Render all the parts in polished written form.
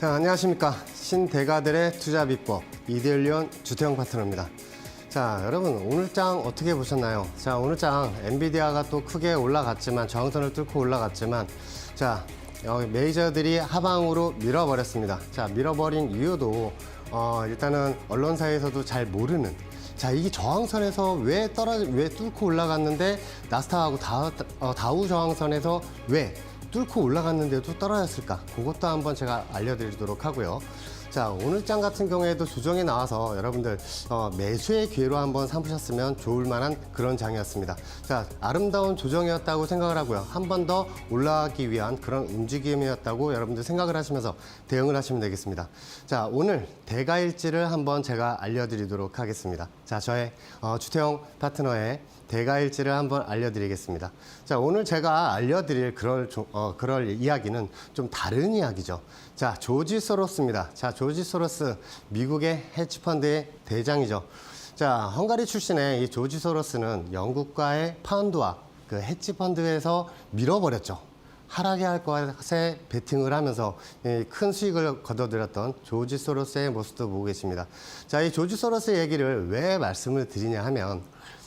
자, 안녕하십니까. 신대가들의 투자 비법 이데일리온 주태영 파트너입니다. 자, 여러분 오늘 장 어떻게 보셨나요? 자, 오늘 장 엔비디아가 또 크게 올라갔지만 저항선을 뚫고 올라갔지만 자, 여기 메이저들이 하방으로 밀어버렸습니다. 자, 밀어버린 이유도 일단은 언론사에서도 잘 모르는, 자, 이게 저항선에서 왜 뚫고 올라갔는데 나스닥하고 다우 저항선에서 왜 뚫고 올라갔는데도 떨어졌을까? 그것도 한번 제가 알려드리도록 하고요. 자, 오늘 장 같은 경우에도 조정이 나와서 여러분들 매수의 기회로 한번 삼으셨으면 좋을 만한 그런 장이었습니다. 자, 아름다운 조정이었다고 생각을 하고요. 한 번 더 올라가기 위한 그런 움직임이었다고 여러분들 생각을 하시면서 대응을 하시면 되겠습니다. 자, 오늘 대가일지를 한번 제가 알려드리도록 하겠습니다. 자, 저의 주태영 파트너의 대가일지를 한번 알려드리겠습니다. 자, 오늘 제가 알려드릴 그럴 이야기는 좀 다른 이야기죠. 자, 조지 소로스입니다. 자, 조지 소로스, 미국의 헤지펀드의 대장이죠. 자, 헝가리 출신의 이 조지 소로스는 영국과의 파운드와 그 헤지펀드에서 밀어버렸죠. 하락해야 할 것에 베팅을 하면서 큰 수익을 거둬들였던 조지 소로스의 모습도 보고 계십니다. 자, 이 조지 소로스 얘기를 왜 말씀을 드리냐 하면,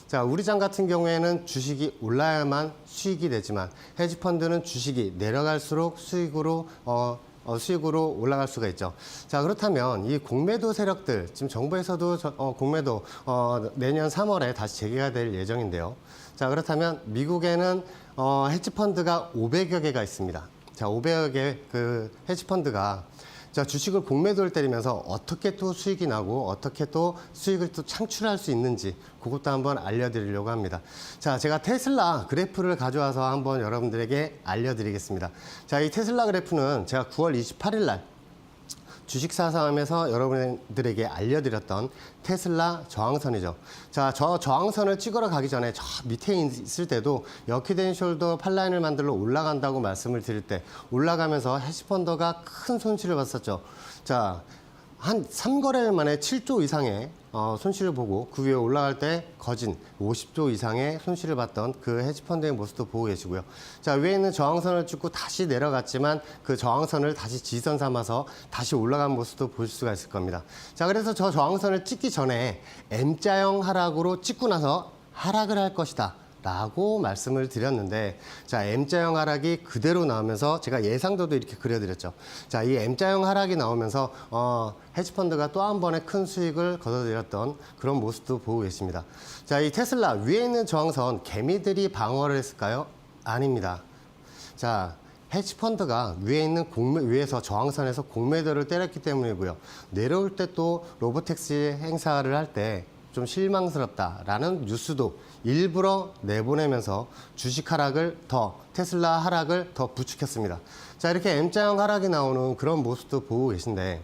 자, 우리 장 같은 경우에는 주식이 올라야만 수익이 되지만 헤지펀드는 주식이 내려갈수록 수익으로 올라갈 수가 있죠. 자, 그렇다면 이 공매도 세력들, 지금 정부에서도 공매도 내년 3월에 다시 재개가 될 예정인데요. 자, 그렇다면 미국에는 헤지펀드가 500여 개가 있습니다. 자, 500여 개 그 헤지펀드가 자, 주식을 공매도를 때리면서 어떻게 또 수익이 나고 어떻게 또 수익을 또 창출할 수 있는지 그것도 한번 알려드리려고 합니다. 자, 제가 테슬라 그래프를 가져와서 한번 여러분들에게 알려드리겠습니다. 자, 이 테슬라 그래프는 제가 9월 28일 날 주식사서함에서 여러분들에게 알려드렸던 테슬라 저항선이죠. 자, 저 저항선을 찍으러 가기 전에 저 밑에 있을 때도 역히된 숄더 팔라인을 만들러 올라간다고 말씀을 드릴 때 올라가면서 헤지펀드가 큰 손실을 봤었죠. 자, 한 3거래일 만에 7조 이상의 손실을 보고 그 위에 올라갈 때 거진 50조 이상의 손실을 봤던 그 헤지펀드의 모습도 보고 계시고요. 자, 위에 있는 저항선을 찍고 다시 내려갔지만 그 저항선을 다시 지선 삼아서 다시 올라간 모습도 보실 수가 있을 겁니다. 자, 그래서 저 저항선을 찍기 전에 M자형 하락으로 찍고 나서 하락을 할 것이다 라고 말씀을 드렸는데, 자, M자형 하락이 그대로 나오면서 제가 예상도도 이렇게 그려드렸죠. 자, 이 M자형 하락이 나오면서 헤지펀드가 또 한 번의 큰 수익을 거둬들였던 그런 모습도 보고 계십니다. 자, 이 테슬라 위에 있는 저항선 개미들이 방어를 했을까요? 아닙니다. 자, 헤지펀드가 위에 있는 위에서 저항선에서 공매도를 때렸기 때문이고요. 내려올 때 또 로보택시 행사를 할 때 좀 실망스럽다라는 뉴스도 일부러 내보내면서 주식 하락을 테슬라 하락을 더 부추겼습니다. 자, 이렇게 M자형 하락이 나오는 그런 모습도 보고 계신데,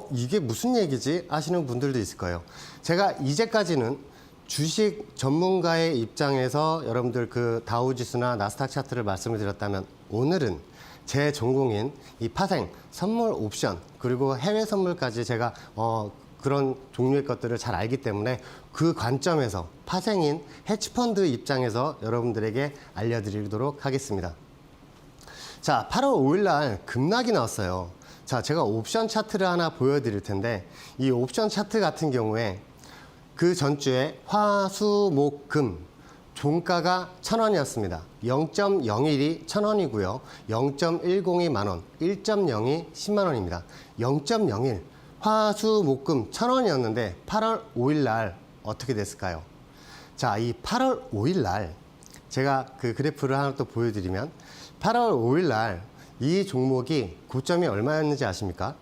이게 무슨 얘기지? 하시는 분들도 있을 거예요. 제가 이제까지는 주식 전문가의 입장에서 여러분들 그 다우지수나 나스닥 차트를 말씀을 드렸다면, 오늘은 제 전공인 이 파생, 선물 옵션, 그리고 해외 선물까지 제가 그런 종류의 것들을 잘 알기 때문에 그 관점에서 파생인 헤지펀드 입장에서 여러분들에게 알려드리도록 하겠습니다. 자, 8월 5일 날 급락이 나왔어요. 자, 제가 옵션 차트를 하나 보여드릴 텐데, 이 옵션 차트 같은 경우에 그 전주에 화, 수, 목, 금 종가가 1,000원이었습니다. 0.01이 1,000원이고요. 0.10이 만원, 1.0이 10만 원입니다. 0.01 화, 수, 목, 금 1,000원이었는데 8월 5일 날 어떻게 됐을까요? 자, 이 8월 5일 날 제가 그 그래프를 하나 또 보여드리면 8월 5일 날 이 종목이 고점이 얼마였는지 아십니까?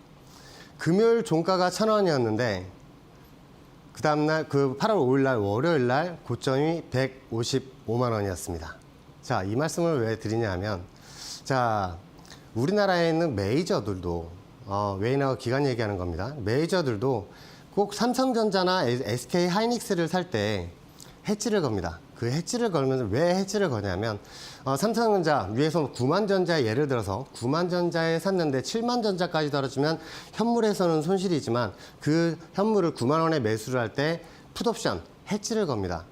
금요일 종가가 1,000원이었는데 그 다음날 그 8월 5일 날 월요일 날 고점이 155만 원이었습니다. 자, 이 말씀을 왜 드리냐 하면, 자, 우리나라에 있는 메이저들도 웨이나우 기관 얘기하는 겁니다. 메이저들도 꼭 삼성전자나 SK 하이닉스를 살 때 해지를 겁니다. 그 해지를 걸면서 왜 해지를 거냐면, 삼성전자 위에서 9만전자 예를 들어서 9만전자에 샀는데 7만전자까지 떨어지면 현물에서는 손실이지만 그 현물을 9만 원에 매수를 할 때 풋옵션 해지를 겁니다.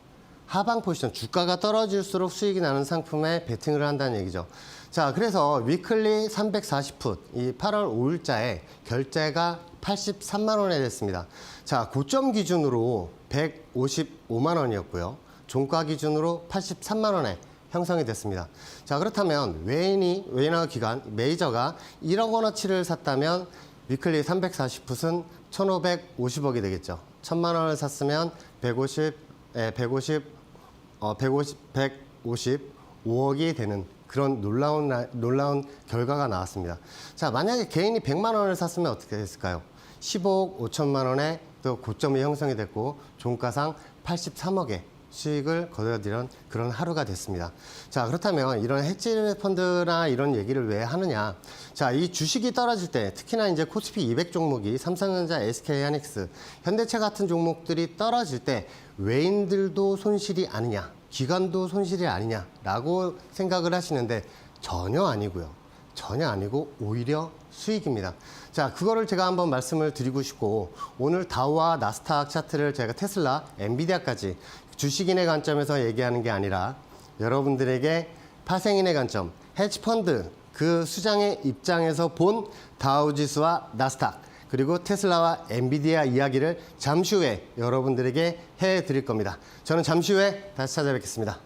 하방 포지션, 주가가 떨어질수록 수익이 나는 상품에 베팅을 한다는 얘기죠. 자, 그래서 위클리 340풋, 이 8월 5일자에 결제가 83만 원에 됐습니다. 자, 고점 기준으로 155만 원이었고요. 종가 기준으로 83만 원에 형성이 됐습니다. 자, 그렇다면 웨이너 기관, 메이저가 1억 원어치를 샀다면 위클리 340풋은 1,550억이 되겠죠. 1,000만 원을 샀으면 155억이 되는 그런 놀라운 결과가 나왔습니다. 자, 만약에 개인이 100만 원을 샀으면 어떻게 됐을까요? 15억 5천만 원에 또 고점이 형성이 됐고 종가상 83억의 수익을 거둬들인 그런 하루가 됐습니다. 자, 그렇다면 이런 헤지 펀드나 이런 얘기를 왜 하느냐? 자, 이 주식이 떨어질 때 특히나 이제 코스피 200 종목이 삼성전자, SK하이닉스, 현대차 같은 종목들이 떨어질 때 외인들도 손실이 아니냐, 기관도 손실이 아니냐라고 생각을 하시는데 전혀 아니고요. 전혀 아니고 오히려 수익입니다. 자, 그거를 제가 한번 말씀을 드리고 싶고 오늘 다우와 나스닥 차트를 제가 테슬라, 엔비디아까지 주식인의 관점에서 얘기하는 게 아니라 여러분들에게 파생인의 관점, 헤지펀드 그 수장의 입장에서 본 다우지수와 나스닥 그리고 테슬라와 엔비디아 이야기를 잠시 후에 여러분들에게 해드릴 겁니다. 저는 잠시 후에 다시 찾아뵙겠습니다.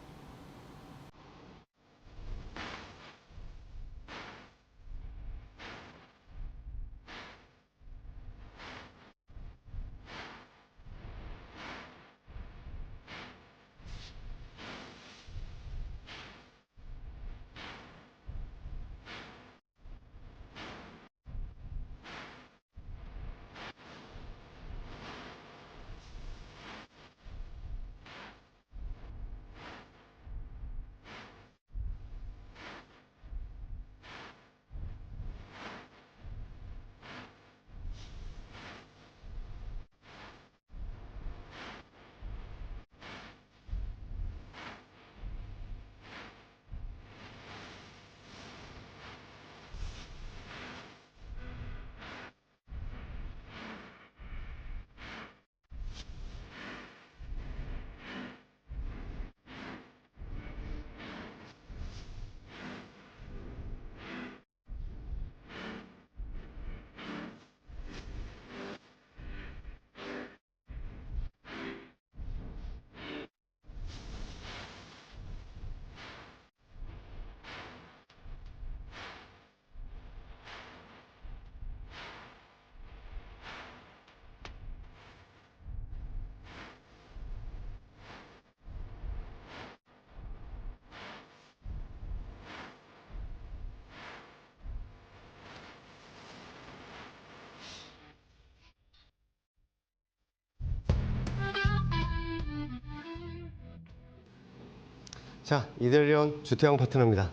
자, 이델리온 주태영 파트너입니다.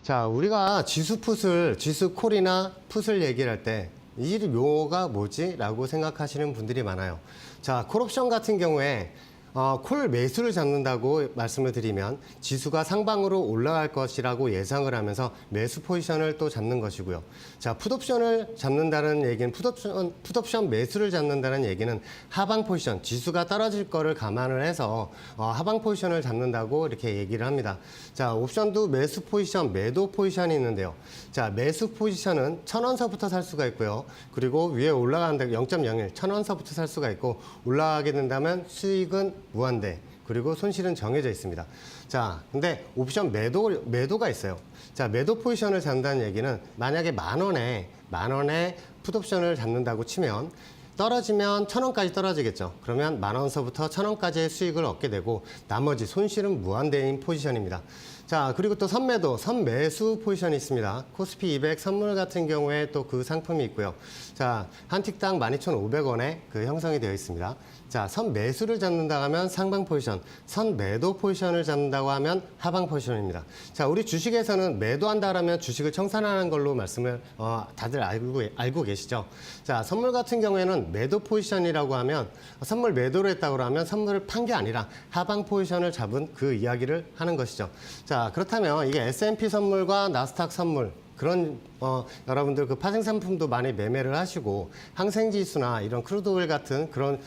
자, 우리가 지수콜이나 풋을 얘기를 할 때 이 용어가 뭐지? 라고 생각하시는 분들이 많아요. 자, 콜옵션 같은 경우에 콜 매수를 잡는다고 말씀을 드리면 지수가 상방으로 올라갈 것이라고 예상을 하면서 매수 포지션을 또 잡는 것이고요. 자, 풋옵션을 잡는다는 얘기는 풋옵션 매수를 잡는다는 얘기는 하방 포지션, 지수가 떨어질 거를 감안을 해서 하방 포지션을 잡는다고 이렇게 얘기를 합니다. 자, 옵션도 매수 포지션, 매도 포지션이 있는데요. 자, 매수 포지션은 1,000원서부터 살 수가 있고요. 그리고 위에 올라가는데 0.01, 1,000원서부터 살 수가 있고 올라가게 된다면 수익은 무한대 그리고 손실은 정해져 있습니다. 자, 근데 옵션 매도가 있어요. 자, 매도 포지션을 잡는다는 얘기는 만약에 만 원에 풋옵션을 잡는다고 치면 떨어지면 1,000원까지 떨어지겠죠. 그러면 만 원서부터 1,000원까지의 수익을 얻게 되고 나머지 손실은 무한대인 포지션입니다. 자, 그리고 또 선매수 포지션이 있습니다. 코스피 200 선물 같은 경우에 또 그 상품이 있고요. 자, 한 틱당 12,500원에 그 형성이 되어 있습니다. 자, 선매수를 잡는다고 하면 상방 포지션, 선매도 포지션을 잡는다고 하면 하방 포지션입니다. 자, 우리 주식에서는 매도한다라면 주식을 청산하는 걸로 말씀을 다들 알고 계시죠. 자, 선물 같은 경우에는 매도 포지션이라고 하면 선물 매도를 했다고 하면 선물을 판 게 아니라 하방 포지션을 잡은 그 이야기를 하는 것이죠. 자, 그렇다면 이게 S&P 선물과 나스닥 선물 그런 여러분들 그 파생 상품도 많이 매매를 하시고 항생지수나 이런 크루드오일 같은 그런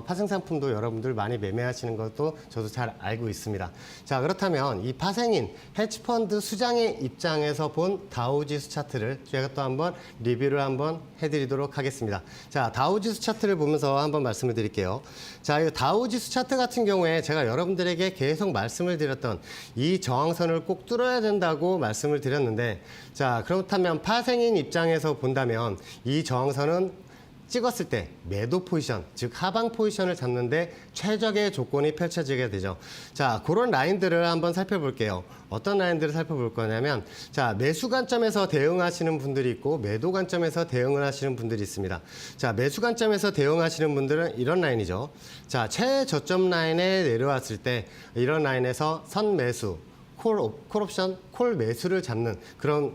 파생 상품도 여러분들 많이 매매하시는 것도 저도 잘 알고 있습니다. 자, 그렇다면 이 파생인 헤지펀드 수장의 입장에서 본 다우지수 차트를 제가 또 한번 리뷰를 한번 해드리도록 하겠습니다. 자, 다우지수 차트를 보면서 한번 말씀을 드릴게요. 자, 이 다우지수 차트 같은 경우에 제가 여러분들에게 계속 말씀을 드렸던 이 저항선을 꼭 뚫어야 된다고 말씀을 드렸는데, 자, 그렇다면 파생인 입장에서 본다면 이 저항선은 찍었을 때 매도 포지션, 즉 하방 포지션을 잡는데 최적의 조건이 펼쳐지게 되죠. 자, 그런 라인들을 한번 살펴볼게요. 어떤 라인들을 살펴볼 거냐면, 자, 매수 관점에서 대응하시는 분들이 있고 매도 관점에서 대응을 하시는 분들이 있습니다. 자, 매수 관점에서 대응하시는 분들은 이런 라인이죠. 자, 최저점 라인에 내려왔을 때 이런 라인에서 선 매수, 콜 옵션, 콜 매수를 잡는 그런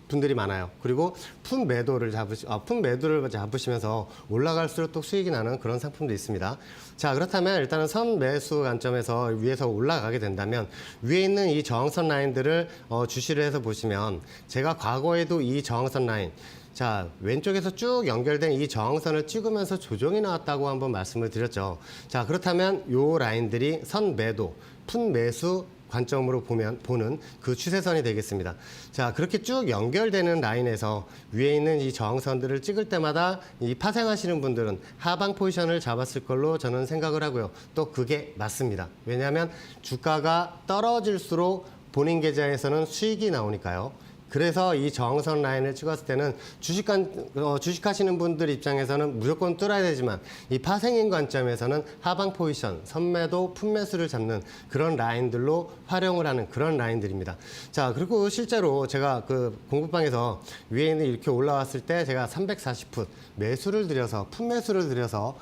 분들이 많아요. 그리고 푼 매도를 잡으시면서 올라갈수록 또 수익이 나는 그런 상품도 있습니다. 자, 그렇다면 일단은 선 매수 관점에서 위에서 올라가게 된다면 위에 있는 이 저항선 라인들을 주시를 해서 보시면, 제가 과거에도 이 저항선 라인, 자, 왼쪽에서 쭉 연결된 이 저항선을 찍으면서 조정이 나왔다고 한번 말씀을 드렸죠. 자, 그렇다면 요 라인들이 선 매도, 푼 매수 관점으로 보는 그 추세선이 되겠습니다. 자, 그렇게 쭉 연결되는 라인에서 위에 있는 이 저항선들을 찍을 때마다 이 파생하시는 분들은 하방 포지션을 잡았을 걸로 저는 생각을 하고요. 또 그게 맞습니다. 왜냐하면 주가가 떨어질수록 본인 계좌에서는 수익이 나오니까요. 그래서 이 저항선 라인을 찍었을 때는 주식하시는 분들 입장에서는 무조건 뚫어야 되지만, 이 파생인 관점에서는 하방 포지션, 선매도, 품매수를 잡는 그런 라인들로 활용을 하는 그런 라인들입니다. 자, 그리고 실제로 제가 그 공부방에서 위에 있는 이렇게 올라왔을 때 제가 340풋 매수를 들여서, 품매수를 들여서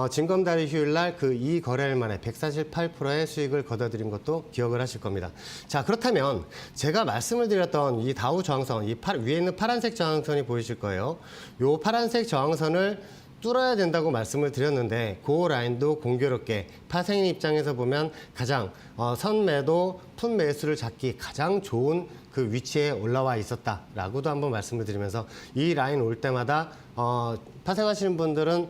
징검다리 휴일 날 그 이 거래일 만에 148%의 수익을 거둬들인 것도 기억을 하실 겁니다. 자, 그렇다면 제가 말씀을 드렸던 이 다우 저항선, 위에 있는 파란색 저항선이 보이실 거예요. 요 파란색 저항선을 뚫어야 된다고 말씀을 드렸는데, 그 라인도 공교롭게 파생인 입장에서 보면 가장 선매도, 푼매수를 잡기 가장 좋은 그 위치에 올라와 있었다라고도 한번 말씀을 드리면서, 이 라인 올 때마다 파생하시는 분들은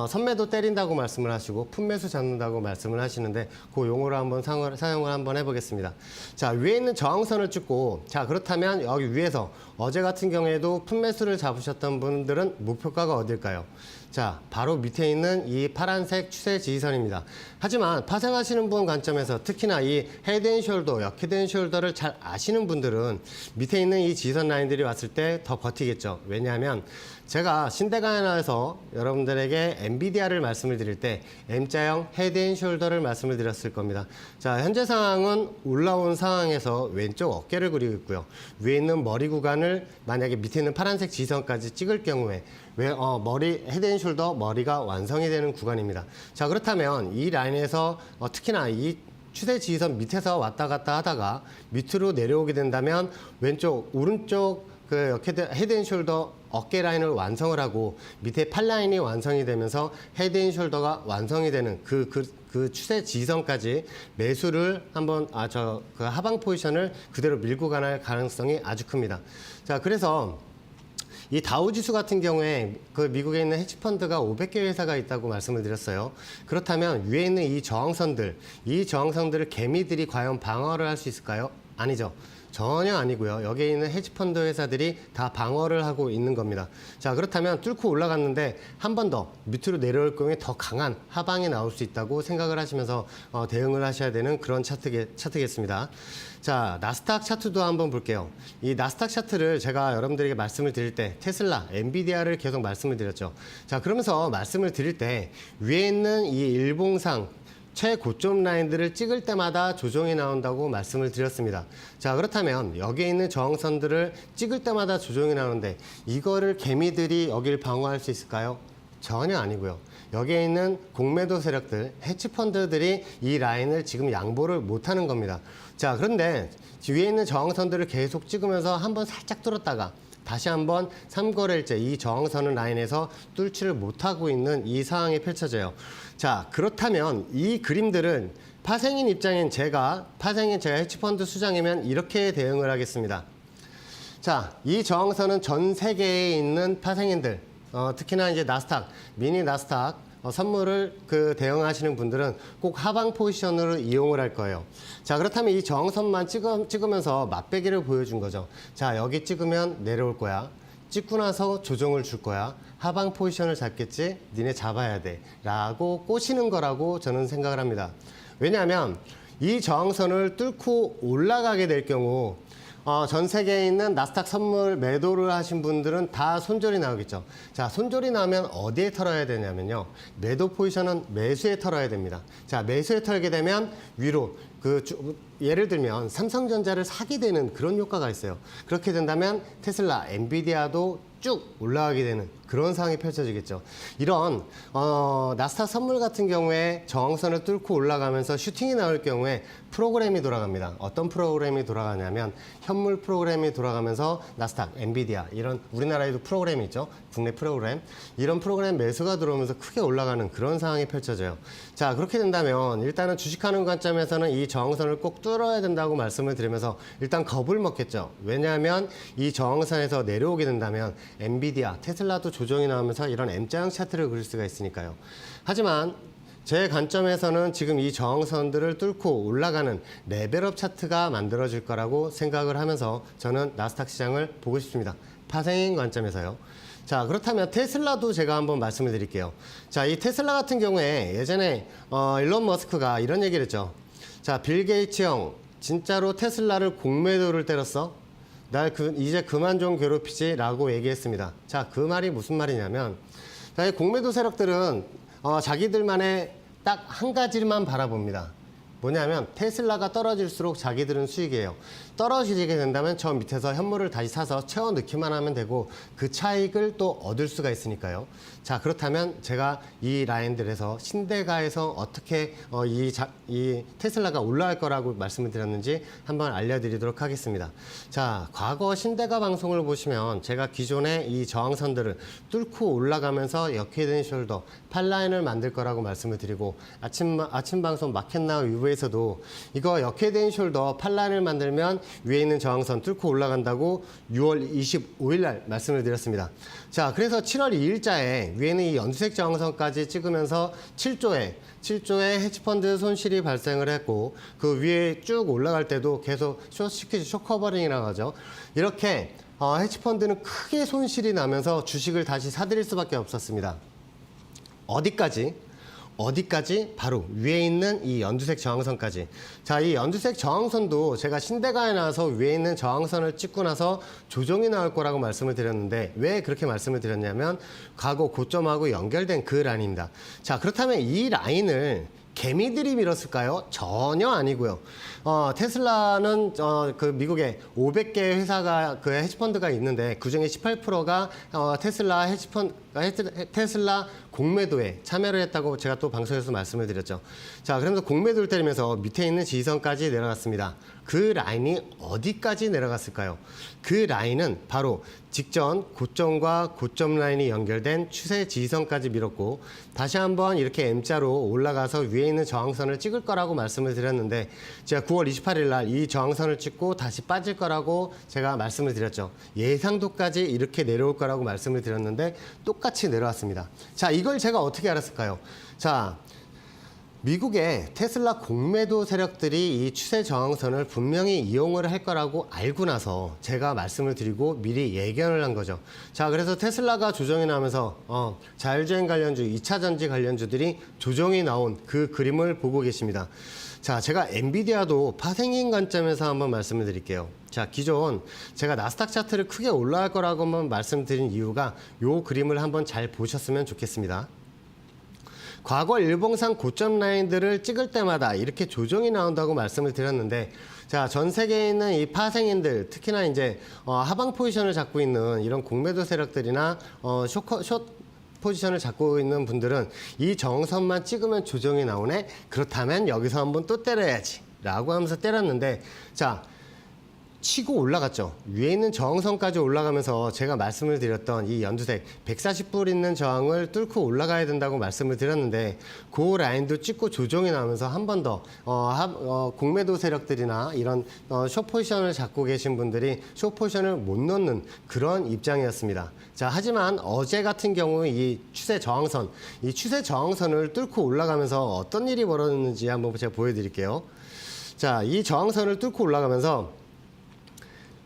선매도 때린다고 말씀을 하시고 푼매수 잡는다고 말씀을 하시는데, 그 용어를 한번 사용을 한번 해보겠습니다. 자, 위에 있는 저항선을 찍고, 자, 그렇다면 여기 위에서 어제 같은 경우에도 푼매수를 잡으셨던 분들은 목표가가 어딜까요? 자, 바로 밑에 있는 이 파란색 추세 지지선입니다. 하지만 파생하시는 분 관점에서 특히나 이 헤드앤숄더, 역헤드앤숄더를 잘 아시는 분들은 밑에 있는 이 지지선 라인들이 왔을 때 더 버티겠죠. 왜냐하면 제가 신대가에서 여러분들에게 엔비디아를 말씀을 드릴 때 M자형 헤드앤숄더를 말씀을 드렸을 겁니다. 자, 현재 상황은 올라온 상황에서 왼쪽 어깨를 그리고 있고요. 위에 있는 머리 구간을 만약에 밑에 있는 파란색 지지선까지 찍을 경우에 헤드앤숄더 머리가 완성이 되는 구간입니다. 자, 그렇다면 이 라인에서 특히나 이 추세 지지선 밑에서 왔다 갔다 하다가 밑으로 내려오게 된다면 오른쪽 그 헤드앤숄더 어깨 라인을 완성을 하고 밑에 팔 라인이 완성이 되면서 헤드앤숄더가 완성이 되는 그 추세 지지선까지 매수를 한번 그 하방 포지션을 그대로 밀고 가는 가능성이 아주 큽니다. 자, 그래서 이 다우지수 같은 경우에 그 미국에 있는 헤지펀드가 500개 회사가 있다고 말씀을 드렸어요. 그렇다면 위에 있는 이 저항선들을 개미들이 과연 방어를 할 수 있을까요? 아니죠. 전혀 아니고요. 여기에 있는 헤지펀드 회사들이 다 방어를 하고 있는 겁니다. 자, 그렇다면 뚫고 올라갔는데 한 번 더 밑으로 내려올 경우에 더 강한 하방이 나올 수 있다고 생각을 하시면서 대응을 하셔야 되는 그런 차트겠습니다. 자, 나스닥 차트도 한번 볼게요. 이 나스닥 차트를 제가 여러분들에게 말씀을 드릴 때 테슬라, 엔비디아를 계속 말씀을 드렸죠. 자, 그러면서 말씀을 드릴 때 위에 있는 이 일봉상 최고점 라인들을 찍을 때마다 조정이 나온다고 말씀을 드렸습니다. 자, 그렇다면 여기에 있는 저항선들을 찍을 때마다 조정이 나오는데 이거를 개미들이 여기를 방어할 수 있을까요? 전혀 아니고요. 여기에 있는 공매도 세력들, 헤지펀드들이 이 라인을 지금 양보를 못하는 겁니다. 자, 그런데 위에 있는 저항선들을 계속 찍으면서 한번 살짝 뚫었다가 다시 한번 3거래일째 이 저항선 라인에서 뚫지를 못하고 있는 이 상황이 펼쳐져요. 자, 그렇다면 이 그림들은 파생인 입장인 제가 헤지펀드 수장이면 이렇게 대응을 하겠습니다. 자, 이 저항선은 전 세계에 있는 파생인들, 특히나 이제 나스닥, 미니 나스닥 선물을 대응하시는 분들은 꼭 하방 포지션으로 이용을 할 거예요. 자, 그렇다면 이 저항선만 찍으면서 맛배기를 보여준 거죠. 자, 여기 찍으면 내려올 거야. 찍고 나서 조정을 줄 거야. 하방 포지션을 잡겠지? 니네 잡아야 돼. 라고 꼬시는 거라고 저는 생각을 합니다. 왜냐하면 이 저항선을 뚫고 올라가게 될 경우 전 세계에 있는 나스닥 선물 매도를 하신 분들은 다 손절이 나오겠죠. 자, 손절이 나면 어디에 털어야 되냐면요. 매도 포지션은 매수에 털어야 됩니다. 자, 매수에 털게 되면 위로 예를 들면 삼성전자를 사게 되는 그런 효과가 있어요. 그렇게 된다면 테슬라, 엔비디아도 쭉 올라가게 되는 그런 상황이 펼쳐지겠죠. 이런 나스닥 선물 같은 경우에 저항선을 뚫고 올라가면서 슈팅이 나올 경우에 프로그램이 돌아갑니다. 어떤 프로그램이 돌아가냐면 현물 프로그램이 돌아가면서 나스닥, 엔비디아 이런 우리나라에도 프로그램이 있죠. 국내 프로그램. 이런 프로그램 매수가 들어오면서 크게 올라가는 그런 상황이 펼쳐져요. 자, 그렇게 된다면 일단은 주식하는 관점에서는 이 저항선을 꼭 뚫어야 된다고 말씀을 드리면서 일단 겁을 먹겠죠. 왜냐하면 이 저항선에서 내려오게 된다면 엔비디아, 테슬라도 조정이 나오면서 이런 M자형 차트를 그릴 수가 있으니까요. 하지만 제 관점에서는 지금 이 저항선들을 뚫고 올라가는 레벨업 차트가 만들어질 거라고 생각을 하면서 저는 나스닥 시장을 보고 싶습니다. 파생인 관점에서요. 자, 그렇다면 테슬라도 제가 한번 말씀을 드릴게요. 자, 이 테슬라 같은 경우에 예전에 일론 머스크가 이런 얘기를 했죠. 자, 빌 게이츠 형 진짜로 테슬라를 공매도를 때렸어? 날 이제 그만 좀 괴롭히지 라고 얘기했습니다. 자, 그 말이 무슨 말이냐면 자, 이 공매도 세력들은 자기들만의 딱 한 가지만 바라봅니다. 뭐냐면 테슬라가 떨어질수록 자기들은 수익이에요. 떨어지게 된다면 저 밑에서 현물을 다시 사서 채워 넣기만 하면 되고 그 차익을 또 얻을 수가 있으니까요. 자, 그렇다면 제가 이 라인들에서 신대가에서 어떻게 이 테슬라가 올라갈 거라고 말씀을 드렸는지 한번 알려드리도록 하겠습니다. 자, 과거 신대가 방송을 보시면 제가 기존에 이 저항선들을 뚫고 올라가면서 역회된 숄더, 팔라인을 만들 거라고 말씀을 드리고 아침 방송 마켓나우 위브에서도 이거 역회된 숄더 팔라인을 만들면 위에 있는 저항선 뚫고 올라간다고 6월 25일 날 말씀을 드렸습니다. 자, 그래서 7월 2일자에 위에는 이 연두색 저항선까지 찍으면서 7조의 헤지펀드 손실이 발생을 했고 그 위에 쭉 올라갈 때도 계속 숏커버링이라고 하죠. 이렇게 헤지펀드는 크게 손실이 나면서 주식을 다시 사들일 수밖에 없었습니다. 어디까지? 바로 위에 있는 이 연두색 저항선까지. 자, 이 연두색 저항선도 제가 신대가에 나와서 위에 있는 저항선을 찍고 나서 조정이 나올 거라고 말씀을 드렸는데 왜 그렇게 말씀을 드렸냐면 과거 고점하고 연결된 그 라인입니다. 자, 그렇다면 이 라인을 개미들이 밀었을까요? 전혀 아니고요. 테슬라는 그 미국에 500개 회사가 그 헤지펀드가 있는데 그중에 18%가 테슬라 공매도에 참여를 했다고 제가 또 방송에서 말씀을 드렸죠. 자, 그러면서 공매도를 때리면서 밑에 있는 지지선까지 내려갔습니다. 그 라인이 어디까지 내려갔을까요? 그 라인은 바로 직전 고점과 고점 라인이 연결된 추세 지지선까지 밀었고 다시 한번 이렇게 M자로 올라가서 위에 있는 저항선을 찍을 거라고 말씀을 드렸는데 제가 9월 28일 날 이 저항선을 찍고 다시 빠질 거라고 제가 말씀을 드렸죠. 예상도까지 이렇게 내려올 거라고 말씀을 드렸는데 똑같이 내려왔습니다. 자, 이걸 제가 어떻게 알았을까요? 자, 미국의 테슬라 공매도 세력들이 이 추세 저항선을 분명히 이용을 할 거라고 알고 나서 제가 말씀을 드리고 미리 예견을 한 거죠. 자, 그래서 테슬라가 조정이 나면서 자율주행 관련주, 2차 전지 관련주들이 조정이 나온 그 그림을 보고 계십니다. 자, 제가 엔비디아도 파생인 관점에서 한번 말씀을 드릴게요. 자, 기존 제가 나스닥 차트를 크게 올라갈 거라고만 말씀드린 이유가 이 그림을 한번 잘 보셨으면 좋겠습니다. 과거 일봉상 고점 라인들을 찍을 때마다 이렇게 조정이 나온다고 말씀을 드렸는데 자, 전 세계에 있는 이 파생인들 특히나 이제 하방 포지션을 잡고 있는 이런 공매도 세력들이나 숏 포지션을 잡고 있는 분들은 이 정선만 찍으면 조정이 나오네. 그렇다면 여기서 한번 또 때려야지 라고 하면서 때렸는데 자, 치고 올라갔죠. 위에 있는 저항선까지 올라가면서 제가 말씀을 드렸던 이 연두색 140불 있는 저항을 뚫고 올라가야 된다고 말씀을 드렸는데 그 라인도 찍고 조정이 나오면서 한 번 더 공매도 세력들이나 이런 숏포지션을 잡고 계신 분들이 숏포지션을 못 넣는 그런 입장이었습니다. 자, 하지만 어제 같은 경우 이 추세 저항선을 뚫고 올라가면서 어떤 일이 벌어졌는지 한번 제가 보여드릴게요. 자, 이 저항선을 뚫고 올라가면서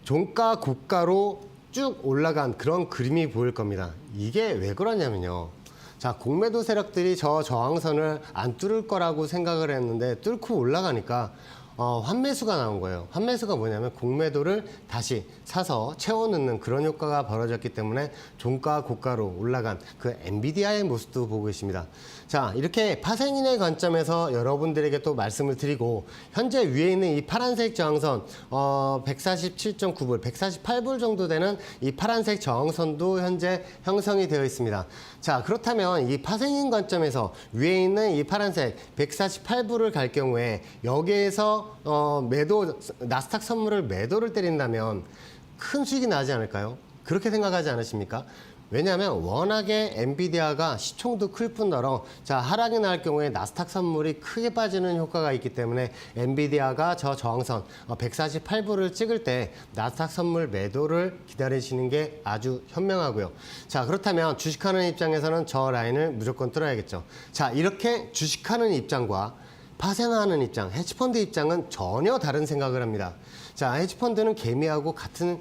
종가 고가로 쭉 올라간 그런 그림이 보일 겁니다. 이게 왜 그러냐면요. 자, 공매도 세력들이 저 저항선을 안 뚫을 거라고 생각을 했는데 뚫고 올라가니까 환매수가 나온 거예요. 환매수가 뭐냐면 공매도를 다시 사서 채워넣는 그런 효과가 벌어졌기 때문에 종가 고가로 올라간 그 엔비디아의 모습도 보고 있습니다. 자, 이렇게 파생인의 관점에서 여러분들에게 또 말씀을 드리고 현재 위에 있는 이 파란색 저항선 147.9불, 148불 정도 되는 이 파란색 저항선도 현재 형성이 되어 있습니다. 자, 그렇다면 이 파생인 관점에서 위에 있는 이 파란색 148불을 갈 경우에 여기에서 나스닥 선물을 매도를 때린다면 큰 수익이 나지 않을까요? 그렇게 생각하지 않으십니까? 왜냐하면 워낙에 엔비디아가 시총도 클 뿐더러 자, 하락이 날 경우에 나스닥 선물이 크게 빠지는 효과가 있기 때문에 엔비디아가 저 저항선 148불을 찍을 때 나스닥 선물 매도를 기다리시는 게 아주 현명하고요. 자, 그렇다면 주식하는 입장에서는 저 라인을 무조건 뚫어야겠죠. 자, 이렇게 주식하는 입장과 파생하는 입장, 헤지펀드 입장은 전혀 다른 생각을 합니다. 자, 헤지펀드는 개미하고 같은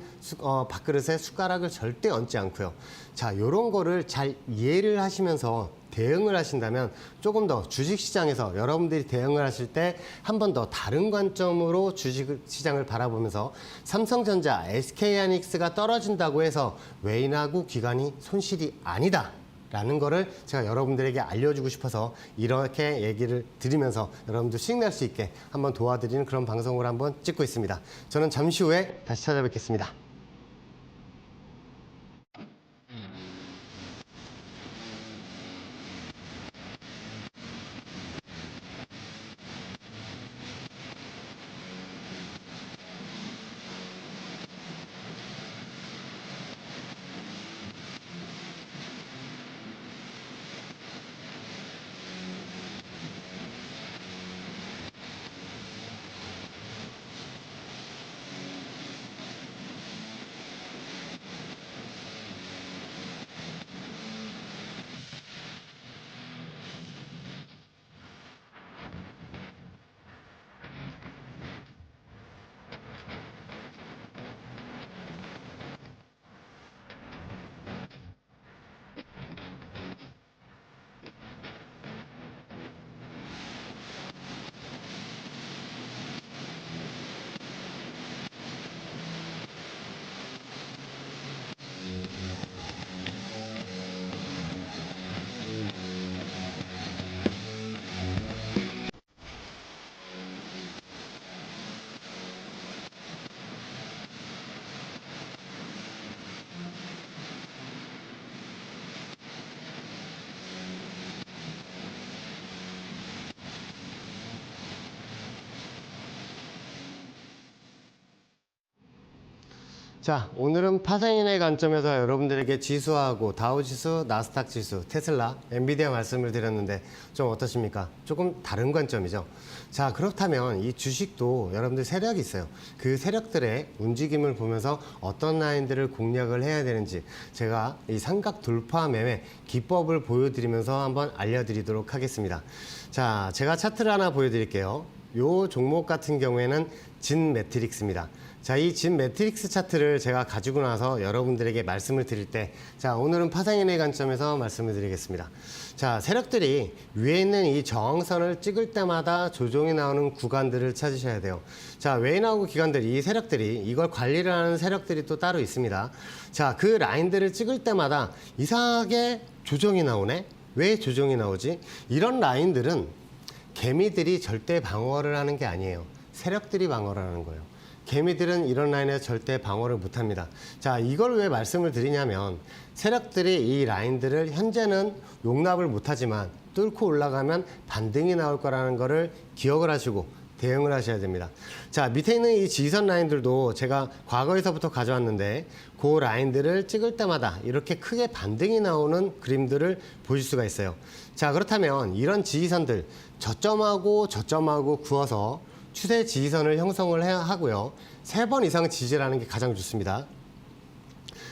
밥그릇에 숟가락을 절대 얹지 않고요. 자, 요런 거를 잘 이해를 하시면서 대응을 하신다면 조금 더 주식시장에서 여러분들이 대응을 하실 때 한 번 더 다른 관점으로 주식시장을 바라보면서 삼성전자, SK하이닉스가 떨어진다고 해서 외인하고 기관이 손실이 아니다. 라는 거를 제가 여러분들에게 알려주고 싶어서 이렇게 얘기를 드리면서 여러분들 수익 낼 수 있게 한번 도와드리는 그런 방송을 한번 찍고 있습니다. 저는 잠시 후에 다시 찾아뵙겠습니다. 자, 오늘은 파생인의 관점에서 여러분들에게 지수하고 다우지수, 나스닥 지수, 테슬라, 엔비디아 말씀을 드렸는데 좀 어떠십니까? 조금 다른 관점이죠. 자, 그렇다면 이 주식도 여러분들 세력이 있어요. 그 세력들의 움직임을 보면서 어떤 라인들을 공략을 해야 되는지 제가 이 삼각 돌파 매매 기법을 보여드리면서 한번 알려드리도록 하겠습니다. 자, 제가 차트를 하나 보여드릴게요. 요 종목 같은 경우에는 진 매트릭스입니다. 자, 이 진 매트릭스 차트를 제가 가지고 나서 여러분들에게 말씀을 드릴 때, 자, 오늘은 파생인의 관점에서 말씀을 드리겠습니다. 자, 세력들이 위에 있는 이 저항선을 찍을 때마다 조정이 나오는 구간들을 찾으셔야 돼요. 자, 외인하고 기관들, 이 세력들이, 이걸 관리를 하는 세력들이 또 따로 있습니다. 자, 그 라인들을 찍을 때마다 이상하게 조정이 나오네? 왜 조정이 나오지? 이런 라인들은 개미들이 절대 방어를 하는 게 아니에요. 세력들이 방어를 하는 거예요. 개미들은 이런 라인에서 절대 방어를 못합니다. 자, 이걸 왜 말씀을 드리냐면 세력들이 이 라인들을 현재는 용납을 못하지만 뚫고 올라가면 반등이 나올 거라는 거를 기억을 하시고 대응을 하셔야 됩니다. 자, 밑에 있는 이 지지선 라인들도 제가 과거에서부터 가져왔는데 그 라인들을 찍을 때마다 이렇게 크게 반등이 나오는 그림들을 보실 수가 있어요. 자, 그렇다면 이런 지지선들 저점하고 저점하고 구워서 추세 지지선을 형성을 하고요. 3번 이상 지지라는 게 가장 좋습니다.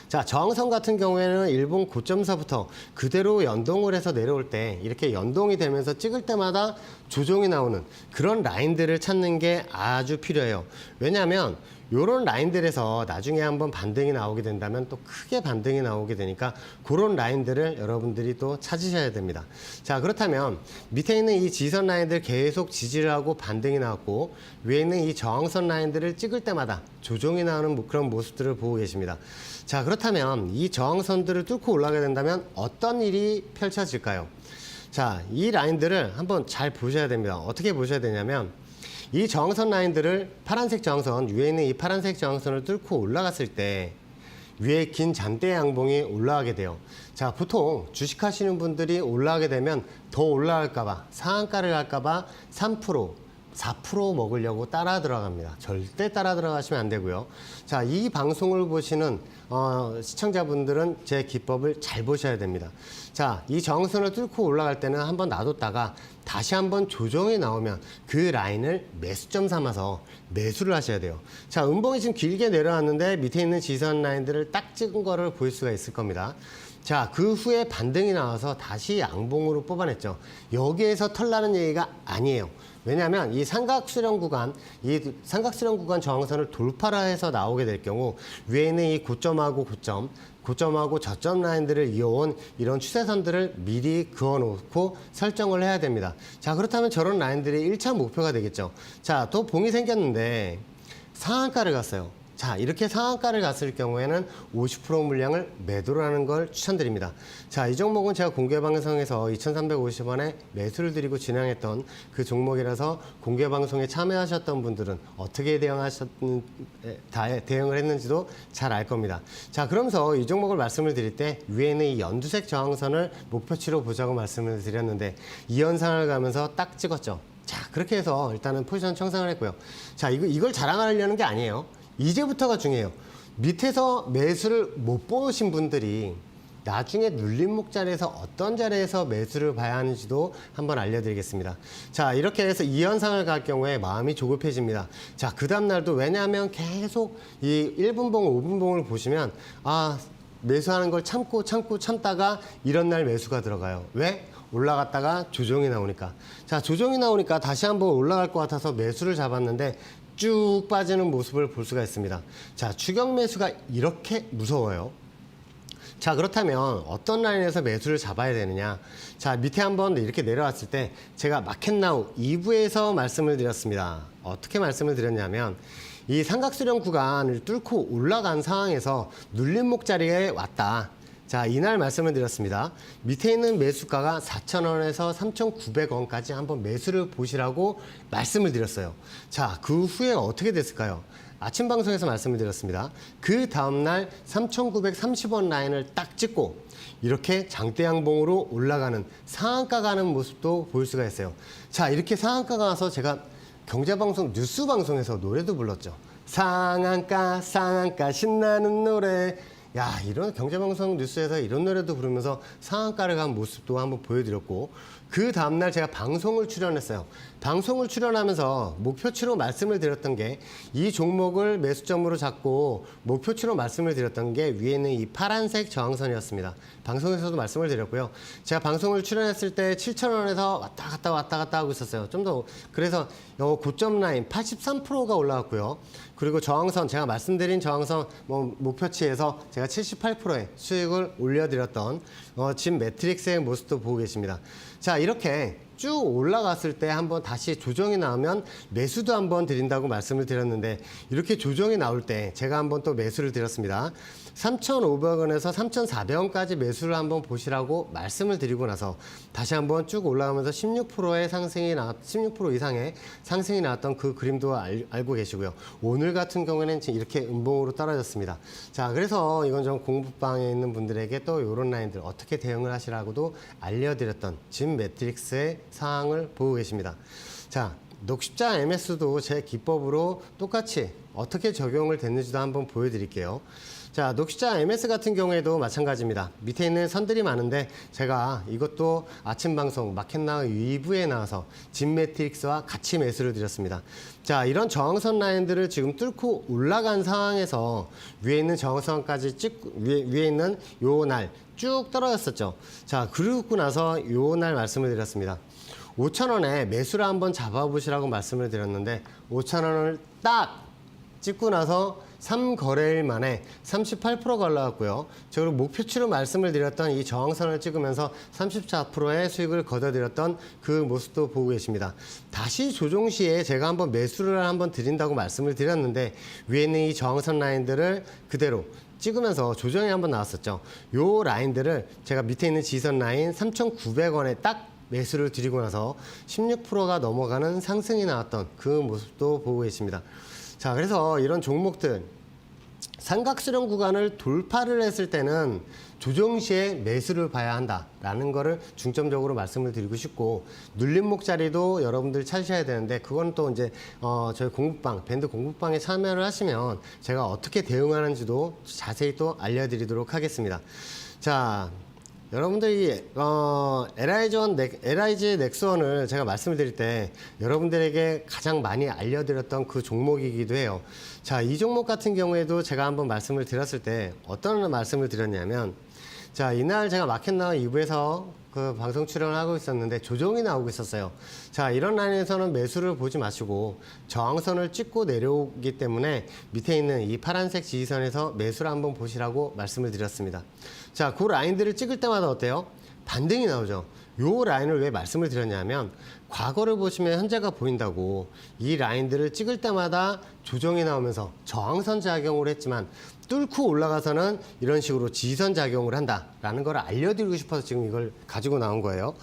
자, 저항선 같은 경우에는 일본 고점서부터 그대로 연동을 해서 내려올 때 이렇게 연동이 되면서 찍을 때마다 조정이 나오는 그런 라인들을 찾는 게 아주 필요해요. 왜냐하면 이런 라인들에서 나중에 한번 반등이 나오게 된다면 또 크게 반등이 나오게 되니까 그런 라인들을 여러분들이 또 찾으셔야 됩니다. 자, 그렇다면 밑에 있는 이 지지선 라인들 계속 지지를 하고 반등이 나왔고 위에 있는 이 저항선 라인들을 찍을 때마다 조정이 나오는 그런 모습들을 보고 계십니다. 자, 그렇다면 이 저항선들을 뚫고 올라가게 된다면 어떤 일이 펼쳐질까요? 자, 이 라인들을 한번 잘 보셔야 됩니다. 어떻게 보셔야 되냐면 이 저항선 라인들을 파란색 저항선, 위에 있는 이 파란색 저항선을 뚫고 올라갔을 때 위에 긴 잔대 양봉이 올라가게 돼요. 자, 보통 주식하시는 분들이 올라가게 되면 더 올라갈까봐, 상한가를 갈까봐 3%, 4% 먹으려고 따라 들어갑니다. 절대 따라 들어가시면 안 되고요. 자, 이 방송을 보시는 시청자분들은 제 기법을 잘 보셔야 됩니다. 자, 이 저항선을 뚫고 올라갈 때는 한번 놔뒀다가 다시 한번 조정이 나오면 그 라인을 매수점 삼아서 매수를 하셔야 돼요. 자, 음봉이 지금 길게 내려왔는데 밑에 있는 지지선 라인들을 딱 찍은 거를 볼 수가 있을 겁니다. 자, 그 후에 반등이 나와서 다시 양봉으로 뽑아냈죠. 여기에서 털나는 얘기가 아니에요. 왜냐하면 이 삼각수렴 구간 저항선을 돌파라 해서 나오게 될 경우 위에 있는 이 고점하고 고점하고 저점 라인들을 이어온 이런 추세선들을 미리 그어놓고 설정을 해야 됩니다. 자, 그렇다면 저런 라인들이 1차 목표가 되겠죠. 자, 또 봉이 생겼는데 상한가를 갔어요. 자, 이렇게 상한가를 갔을 경우에는 50% 물량을 매도를 하는 걸 추천드립니다. 자, 이 종목은 제가 공개 방송에서 2,350원에 매수를 드리고 진행했던 그 종목이라서 공개 방송에 참여하셨던 분들은 어떻게 대응을 했는지도 잘 알 겁니다. 자, 그러면서 이 종목을 말씀을 드릴 때 위에는 이 연두색 저항선을 목표치로 보자고 말씀을 드렸는데 이 현상을 가면서 딱 찍었죠. 자, 그렇게 해서 일단은 포지션 청산을 했고요. 자, 이걸 자랑하려는 게 아니에요. 이제부터가 중요해요. 밑에서 매수를 못 보신 분들이 나중에 눌림목 자리에서 어떤 자리에서 매수를 봐야 하는지도 한번 알려드리겠습니다. 자, 이렇게 해서 이 현상을 갈 경우에 마음이 조급해집니다. 자, 그 다음날도 왜냐하면 계속 이 1분봉, 5분봉을 보시면 매수하는 걸 참다가 이런 날 매수가 들어가요. 왜? 올라갔다가 조정이 나오니까. 자, 조정이 나오니까 다시 한번 올라갈 것 같아서 매수를 잡았는데 쭉 빠지는 모습을 볼 수가 있습니다. 자, 추격 매수가 이렇게 무서워요. 자, 그렇다면 어떤 라인에서 매수를 잡아야 되느냐. 자, 밑에 한번 이렇게 내려왔을 때 제가 마켓나우 2부에서 말씀을 드렸습니다. 어떻게 말씀을 드렸냐면 이 삼각수렴 구간을 뚫고 올라간 상황에서 눌림목 자리에 왔다. 자, 이날 말씀을 드렸습니다. 밑에 있는 매수가가 4,000원에서 3,900원까지 한번 매수를 보시라고 말씀을 드렸어요. 자, 그 후에 어떻게 됐을까요? 아침 방송에서 말씀을 드렸습니다. 그 다음날 3,930원 라인을 딱 찍고 이렇게 장대 양봉으로 올라가는 상한가 가는 모습도 볼 수가 있어요. 자, 이렇게 상한가가 와서 제가 경제방송, 뉴스방송에서 노래도 불렀죠. 상한가, 상한가, 신나는 노래. 야, 이런 경제방송 뉴스에서 이런 노래도 부르면서 상한가를 간 모습도 한번 보여드렸고 그 다음날 제가 방송을 출연했어요. 방송을 출연하면서 목표치로 말씀을 드렸던 게 이 종목을 매수점으로 잡고 목표치로 말씀을 드렸던 게 위에 있는 이 파란색 저항선이었습니다. 방송에서도 말씀을 드렸고요. 제가 방송을 출연했을 때 7,000원에서 왔다 갔다 하고 있었어요. 좀 더 그래서 고점 라인 83%가 올라왔고요. 그리고 저항선 제가 말씀드린 저항선 목표치에서 제가 78%의 수익을 올려드렸던 진 매트릭스의 모습도 보고 계십니다. 자, 이렇게 쭉 올라갔을 때 한번 다시 조정이 나오면 매수도 한번 드린다고 말씀을 드렸는데 이렇게 조정이 나올 때 제가 한번 또 매수를 드렸습니다. 3,500원에서 3,400원까지 매수를 한번 보시라고 말씀을 드리고 나서 다시 한번 쭉 올라가면서 16%의 16% 이상의 상승이 나왔던 그 그림도 알고 계시고요. 오늘 같은 경우에는 이렇게 음봉으로 떨어졌습니다. 자, 그래서 이건 좀 공부방에 있는 분들에게 또 이런 라인들 어떻게 대응을 하시라고도 알려드렸던 진 매트릭스의 상황을 보고 계십니다. 자, 녹십자 MS도 제 기법으로 똑같이 어떻게 적용을 됐는지도 한번 보여드릴게요. 자, 녹십자 MS 같은 경우에도 마찬가지입니다. 밑에 있는 선들이 많은데 제가 이것도 아침 방송 마켓나우 2부에 나와서 진 매트릭스와 같이 매수를 드렸습니다. 자, 이런 저항선 라인들을 지금 뚫고 올라간 상황에서 위에 있는 저항선까지 위에 있는 요 날 쭉 떨어졌었죠. 자, 그러고 나서 요 날 말씀을 드렸습니다. 5,000원에 매수를 한번 잡아보시라고 말씀을 드렸는데 5,000원을 딱 찍고 나서 3거래일 만에 38%가 올라왔고요. 그리고 목표치로 말씀을 드렸던 이 저항선을 찍으면서 34%의 수익을 거둬들였던 그 모습도 보고 계십니다. 다시 조정 시에 제가 한번 매수를 한번 드린다고 말씀을 드렸는데 위에 있는 이 저항선 라인들을 그대로 찍으면서 조정이 한번 나왔었죠. 요 라인들을 제가 밑에 있는 지선 라인 3,900원에 딱 매수를 드리고 나서 16%가 넘어가는 상승이 나왔던 그 모습도 보고 계십니다. 자, 그래서 이런 종목들 삼각수렴 구간을 돌파를 했을 때는 조정 시에 매수를 봐야 한다라는 거를 중점적으로 말씀을 드리고 싶고, 눌림목 자리도 여러분들 찾으셔야 되는데 그건 또 이제 저희 공부방, 밴드 공부방에 참여를 하시면 제가 어떻게 대응하는지도 자세히 또 알려드리도록 하겠습니다. 자, 여러분들이 LIG 넥스원을 제가 말씀을 드릴 때 여러분들에게 가장 많이 알려드렸던 그 종목이기도 해요. 자, 이 종목 같은 경우에도 제가 한번 말씀을 드렸을 때 어떤 말씀을 드렸냐면, 자, 이날 제가 마켓나우 2부에서 그 방송 출연을 하고 있었는데 조정이 나오고 있었어요. 자, 이런 라인에서는 매수를 보지 마시고 저항선을 찍고 내려오기 때문에 밑에 있는 이 파란색 지지선에서 매수를 한번 보시라고 말씀을 드렸습니다. 자, 그 라인들을 찍을 때마다 어때요? 반등이 나오죠. 요 라인을 왜 말씀을 드렸냐면, 과거를 보시면 현재가 보인다고 이 라인들을 찍을 때마다 조정이 나오면서 저항선 작용을 했지만 뚫고 올라가서는 이런 식으로 지선 작용을 한다라는 걸 알려드리고 싶어서 지금 이걸 가지고 나온 거예요.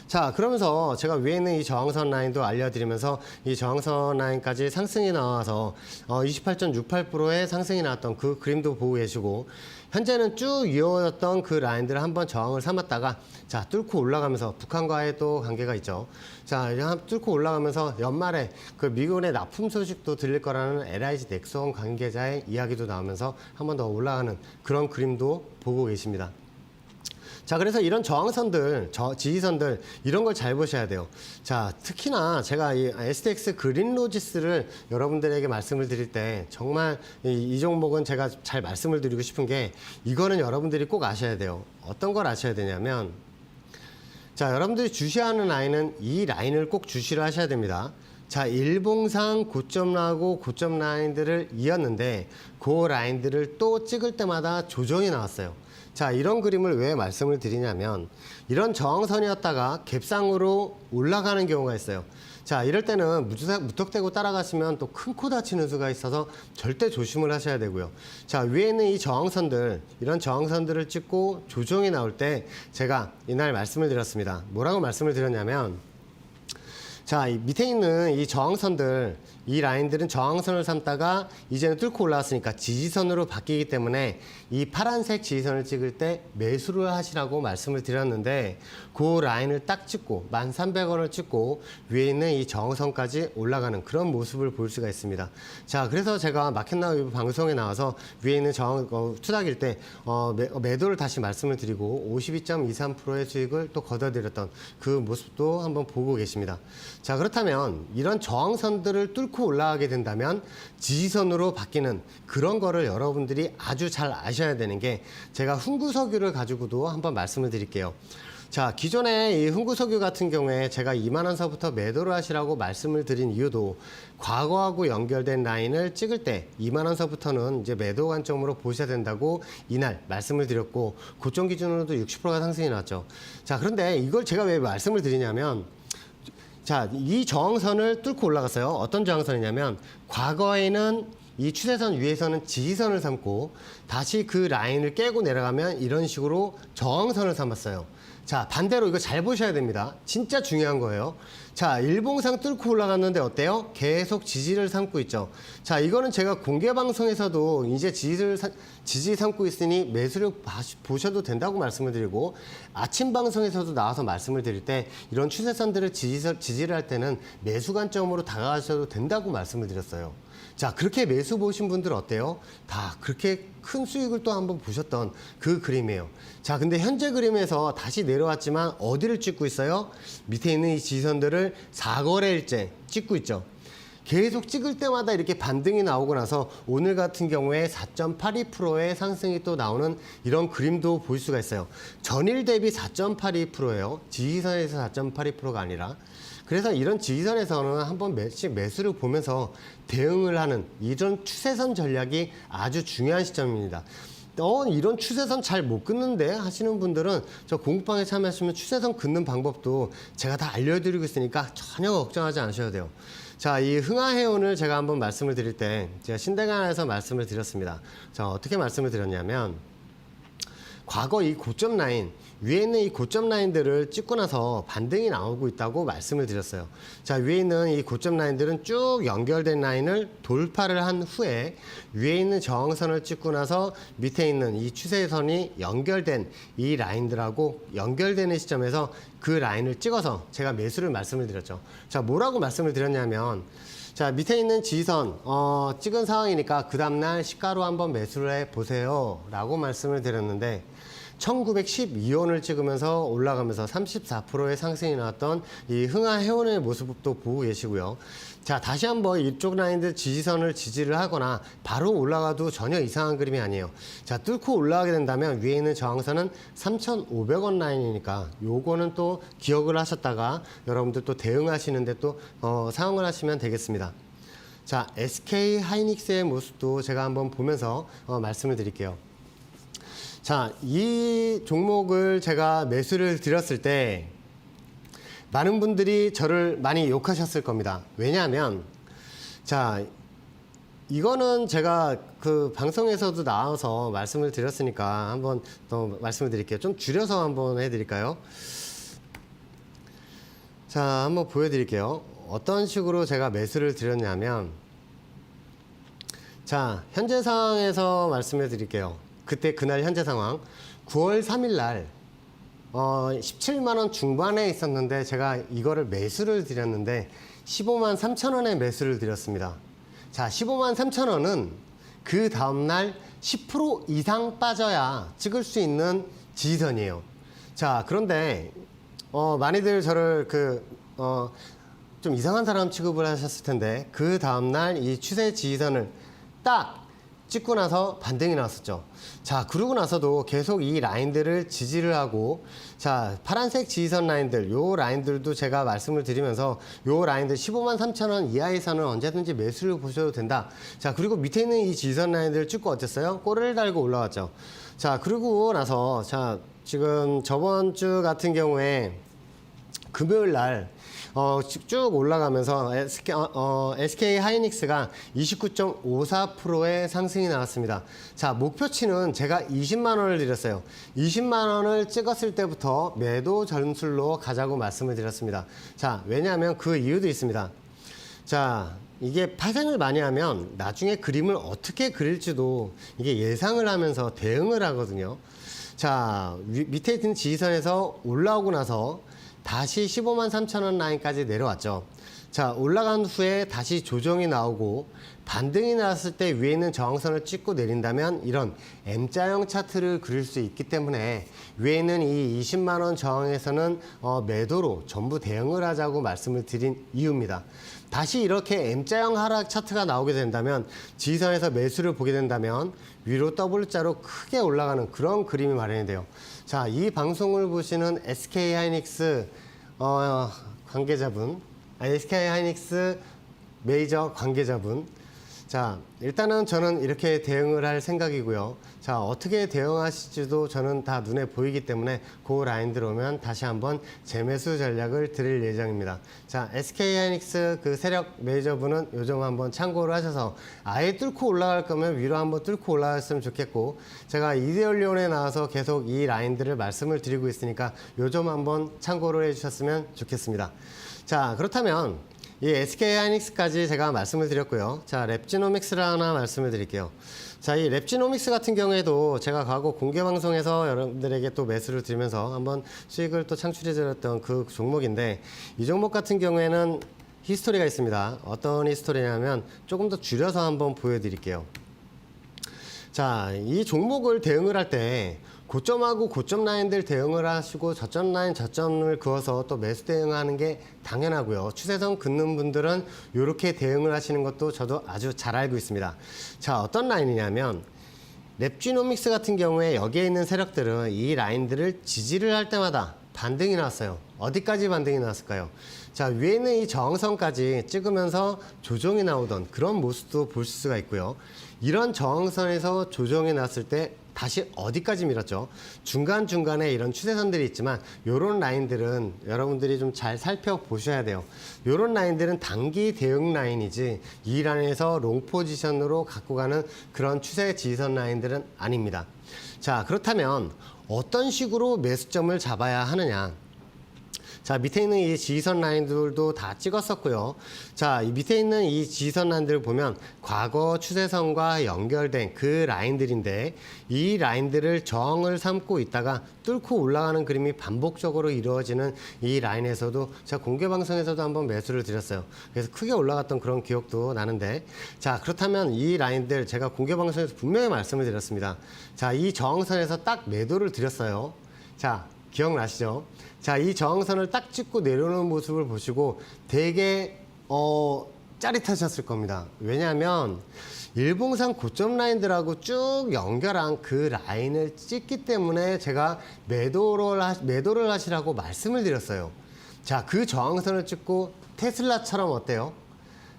자, 그러면서 제가 위에 있는 이 저항선 라인도 알려드리면서 이 저항선 라인까지 상승이 나와서 28.68%의 상승이 나왔던 그 그림도 보고 계시고, 현재는 쭉 이어졌던 그 라인들을 한번 저항을 삼았다가 자, 뚫고 올라가면서 북한과의 또 관계가 있죠. 자, 뚫고 올라가면서 연말에 그 미군의 납품 소식도 들릴 거라는 LIG 넥스원 관계자의 이야기도 나오면서 한 번 더 올라가는 그런 그림도 보고 계십니다. 자, 그래서 이런 저항선들, 지지선들 이런 걸 잘 보셔야 돼요. 자, 특히나 제가 이 STX 그린로지스를 여러분들에게 말씀을 드릴 때 정말 이 종목은 제가 잘 말씀을 드리고 싶은 게, 이거는 여러분들이 꼭 아셔야 돼요. 어떤 걸 아셔야 되냐면, 자, 여러분들이 주시하는 라인은 이 라인을 꼭 주시를 하셔야 됩니다. 자, 일봉상 고점 나오고 고점 라인들을 이었는데 그 라인들을 또 찍을 때마다 조정이 나왔어요. 자, 이런 그림을 왜 말씀을 드리냐면, 이런 저항선이었다가 갭상으로 올라가는 경우가 있어요. 자, 이럴 때는 무턱대고 따라가시면 또 큰 코 다치는 수가 있어서 절대 조심을 하셔야 되고요. 자, 위에 있는 이 저항선들, 이런 저항선들을 찍고 조정이 나올 때 제가 이날 말씀을 드렸습니다. 뭐라고 말씀을 드렸냐면, 자, 이 밑에 있는 이 저항선들, 이 라인들은 저항선을 삼다가 이제는 뚫고 올라왔으니까 지지선으로 바뀌기 때문에 이 파란색 지지선을 찍을 때 매수를 하시라고 말씀을 드렸는데, 그 라인을 딱 찍고 1,300원을 찍고 위에 있는 이 저항선까지 올라가는 그런 모습을 볼 수가 있습니다. 자, 그래서 제가 마켓나우 방송에 나와서 위에 있는 투닥일 때 매도를 다시 말씀을 드리고 52.23%의 수익을 또 거둬들였던 그 모습도 한번 보고 계십니다. 자, 그렇다면 이런 저항선들을 뚫고 올라가게 된다면 지지선으로 바뀌는 그런 거를 여러분들이 아주 잘 아셔야 되는 게, 제가 훈구석유를 가지고도 한번 말씀을 드릴게요. 자, 기존에 이 훈구석유 같은 경우에 제가 2만 원서부터 매도를 하시라고 말씀을 드린 이유도, 과거하고 연결된 라인을 찍을 때 2만 원서부터는 이제 매도 관점으로 보셔야 된다고 이날 말씀을 드렸고, 고점 기준으로도 60%가 상승이 났죠. 자, 그런데 이걸 제가 왜 말씀을 드리냐면, 자, 이 저항선을 뚫고 올라갔어요. 어떤 저항선이냐면, 과거에는 이 추세선 위에서는 지지선을 삼고 다시 그 라인을 깨고 내려가면 이런 식으로 저항선을 삼았어요. 자, 반대로 이거 잘 보셔야 됩니다. 진짜 중요한 거예요. 자, 일봉상 뚫고 올라갔는데 어때요? 계속 지지를 삼고 있죠. 자, 이거는 제가 공개 방송에서도 이제 지지 삼고 있으니 매수를 보셔도 된다고 말씀을 드리고, 아침 방송에서도 나와서 말씀을 드릴 때 이런 추세선들을 지지를 할 때는 매수 관점으로 다가가셔도 된다고 말씀을 드렸어요. 자, 그렇게 매수 보신 분들 어때요? 다 그렇게 큰 수익을 또 한번 보셨던 그 그림이에요. 자, 근데 현재 그림에서 다시 내려왔지만 어디를 찍고 있어요? 밑에 있는 이 지지선들을 4거래일째 찍고 있죠. 계속 찍을 때마다 이렇게 반등이 나오고 나서 오늘 같은 경우에 4.82%의 상승이 또 나오는 이런 그림도 볼 수가 있어요. 전일 대비 4.82%예요. 지지선에서 4.82%가 아니라. 그래서 이런 지지선에서는 한번 매수를 보면서 대응을 하는 이런 추세선 전략이 아주 중요한 시점입니다. 이런 추세선 잘 못 긋는데 하시는 분들은 저 공부방에 참여하시면 추세선 긋는 방법도 제가 다 알려드리고 있으니까 전혀 걱정하지 않으셔도 돼요. 자, 이 흥하해운을 제가 한번 말씀을 드릴 때 제가 신대간에서 말씀을 드렸습니다. 자, 어떻게 말씀을 드렸냐면 과거 이 고점 라인, 위에 있는 이 고점 라인들을 찍고 나서 반등이 나오고 있다고 말씀을 드렸어요. 자, 위에 있는 이 고점 라인들은 쭉 연결된 라인을 돌파를 한 후에 위에 있는 저항선을 찍고 나서 밑에 있는 이 추세선이 연결된 이 라인들하고 연결되는 시점에서 그 라인을 찍어서 제가 매수를 말씀을 드렸죠. 자, 뭐라고 말씀을 드렸냐면 자, 밑에 있는 지지선 찍은 상황이니까 그 다음날 시가로 한번 매수를 해보세요 라고 말씀을 드렸는데 1912원을 찍으면서 올라가면서 34%의 상승이 나왔던 이 흥하해운의 모습도 보고 계시고요. 자, 다시 한번 이쪽 라인들 지지선을 지지를 하거나 바로 올라가도 전혀 이상한 그림이 아니에요. 자, 뚫고 올라가게 된다면 위에 있는 저항선은 3,500원 라인이니까 요거는 또 기억을 하셨다가 여러분들 또 대응하시는데 또 사용을 하시면 되겠습니다. 자, SK 하이닉스의 모습도 제가 한번 보면서 말씀을 드릴게요. 자, 이 종목을 제가 매수를 드렸을 때 많은 분들이 저를 많이 욕하셨을 겁니다. 왜냐하면 자, 이거는 제가 그 방송에서도 나와서 말씀을 드렸으니까 한번 더 말씀을 드릴게요. 좀 줄여서 한번 해드릴까요? 자, 한번 보여드릴게요. 어떤 식으로 제가 매수를 드렸냐면 자, 현재 상황에서 말씀을 드릴게요. 그때 그날 현재 상황 9월 3일 날 17만 원 중반에 있었는데 제가 이거를 매수를 드렸는데 15만 3천 원에 매수를 드렸습니다. 자, 15만 3천 원은 그 다음날 10% 이상 빠져야 찍을 수 있는 지지선이에요. 자, 그런데 많이들 저를 좀 이상한 사람 취급을 하셨을 텐데 그 다음날 이 추세 지지선을 딱 찍고 나서 반등이 나왔었죠. 자, 그러고 나서도 계속 이 라인들을 지지를 하고 자, 파란색 지지선 라인들, 요 라인들도 제가 말씀을 드리면서 요 라인들 15만 3천 원 이하에서는 언제든지 매수를 보셔도 된다. 자, 그리고 밑에 있는 이 지지선 라인들을 찍고 어땠어요? 꼬리를 달고 올라왔죠. 자, 그러고 나서 자, 지금 저번 주 같은 경우에 금요일 날 쭉 올라가면서 SK 하이닉스가 29.54%의 상승이 나왔습니다. 자, 목표치는 제가 20만 원을 드렸어요. 20만 원을 찍었을 때부터 매도 전술로 가자고 말씀을 드렸습니다. 자, 왜냐하면 그 이유도 있습니다. 자, 이게 파생을 많이 하면 나중에 그림을 어떻게 그릴지도 이게 예상을 하면서 대응을 하거든요. 자, 밑에 있는 지지선에서 올라오고 나서 다시 15만 3천 원 라인까지 내려왔죠. 자, 올라간 후에 다시 조정이 나오고 반등이 나왔을 때 위에 있는 저항선을 찍고 내린다면 이런 M자형 차트를 그릴 수 있기 때문에 위에 있는 이 20만 원 저항에서는 매도로 전부 대응을 하자고 말씀을 드린 이유입니다. 다시 이렇게 M자형 하락 차트가 나오게 된다면 지지선에서 매수를 보게 된다면 위로 W자로 크게 올라가는 그런 그림이 마련이 돼요. 자, 이 방송을 보시는 SK 하이닉스 관계자분, SK 하이닉스 메이저 관계자분, 자, 일단은 저는 이렇게 대응을 할 생각이고요. 자, 어떻게 대응하실지도 저는 다 눈에 보이기 때문에 그 라인 들어오면 다시 한번 재매수 전략을 드릴 예정입니다. 자, SK하이닉스 그 세력 매니저분은 요점 한번 참고를 하셔서 아예 뚫고 올라갈 거면 위로 한번 뚫고 올라갔으면 좋겠고, 제가 이데올리온에 나와서 계속 이 라인들을 말씀을 드리고 있으니까 요점 한번 참고를 해주셨으면 좋겠습니다. 자, 그렇다면 이 SK하이닉스까지 제가 말씀을 드렸고요. 자, 랩지노믹스를 하나 말씀을 드릴게요. 자, 이 랩지노믹스 같은 경우에도 제가 과거 공개 방송에서 여러분들에게 또 매수를 드리면서 한번 수익을 또 창출해 드렸던 그 종목인데, 이 종목 같은 경우에는 히스토리가 있습니다. 어떤 히스토리냐면 조금 더 줄여서 한번 보여드릴게요. 자, 이 종목을 대응을 할 때 고점하고 고점 라인들 대응을 하시고 저점 라인 저점을 그어서 또 매수 대응하는 게 당연하고요. 추세선 긋는 분들은 이렇게 대응을 하시는 것도 저도 아주 잘 알고 있습니다. 자, 어떤 라인이냐면 랩지노믹스 같은 경우에 여기에 있는 세력들은 이 라인들을 지지를 할 때마다 반등이 나왔어요. 어디까지 반등이 나왔을까요? 자, 위에 있는 이 저항선까지 찍으면서 조정이 나오던 그런 모습도 볼 수가 있고요. 이런 저항선에서 조정이 났을 때 다시 어디까지 밀었죠? 중간중간에 이런 추세선들이 있지만 이런 라인들은 여러분들이 좀 잘 살펴보셔야 돼요. 이런 라인들은 단기 대응 라인이지 이 라인에서 롱 포지션으로 갖고 가는 그런 추세 지지선 라인들은 아닙니다. 자, 그렇다면 어떤 식으로 매수점을 잡아야 하느냐? 자, 밑에 있는 이 지지선 라인들도 다 찍었었고요. 자, 이 밑에 있는 이 지지선 라인들을 보면 과거 추세선과 연결된 그 라인들인데, 이 라인들을 저항을 삼고 있다가 뚫고 올라가는 그림이 반복적으로 이루어지는 이 라인에서도 제가 공개 방송에서도 한번 매수를 드렸어요. 그래서 크게 올라갔던 그런 기억도 나는데, 자, 그렇다면 이 라인들 제가 공개 방송에서 분명히 말씀을 드렸습니다. 자, 이 저항선에서 딱 매도를 드렸어요. 자, 기억나시죠? 자, 이 저항선을 딱 찍고 내려오는 모습을 보시고 되게 짜릿하셨을 겁니다. 왜냐하면 일봉상 고점 라인들하고 쭉 연결한 그 라인을 찍기 때문에 제가 매도를 하시라고 말씀을 드렸어요. 자, 그 저항선을 찍고 테슬라처럼 어때요?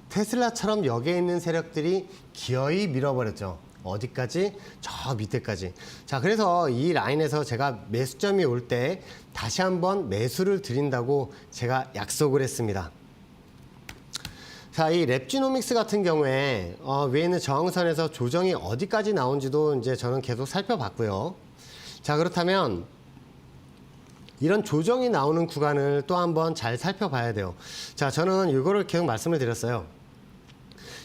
테슬라처럼 여기에 있는 세력들이 기어이 밀어버렸죠. 어디까지? 저 밑에까지. 자, 그래서 이 라인에서 제가 매수점이 올 때 다시 한번 매수를 드린다고 제가 약속을 했습니다. 자, 이 랩지노믹스 같은 경우에 위에 있는 저항선에서 조정이 어디까지 나온지도 이제 저는 계속 살펴봤고요. 자, 그렇다면 이런 조정이 나오는 구간을 또 한번 잘 살펴봐야 돼요. 자, 저는 이거를 계속 말씀을 드렸어요.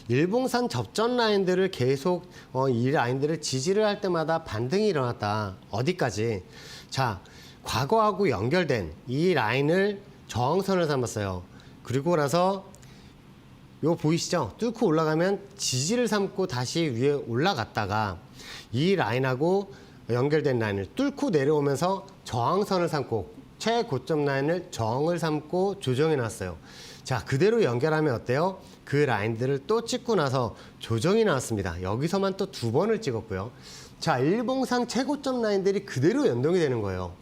일봉산 접전 라인들을 계속 이 라인들을 지지를 할 때마다 반등이 일어났다. 어디까지? 자, 과거하고 연결된 이 라인을 저항선을 삼았어요. 그리고 나서 이거 보이시죠? 뚫고 올라가면 지지를 삼고 다시 위에 올라갔다가 이 라인하고 연결된 라인을 뚫고 내려오면서 저항선을 삼고 최고점 라인을 저항을 삼고 조정해 놨어요. 자, 그대로 연결하면 어때요? 그 라인들을 또 찍고 나서 조정이 나왔습니다. 여기서만 또 2번을 찍었고요. 자, 일봉상 최고점 라인들이 그대로 연동이 되는 거예요.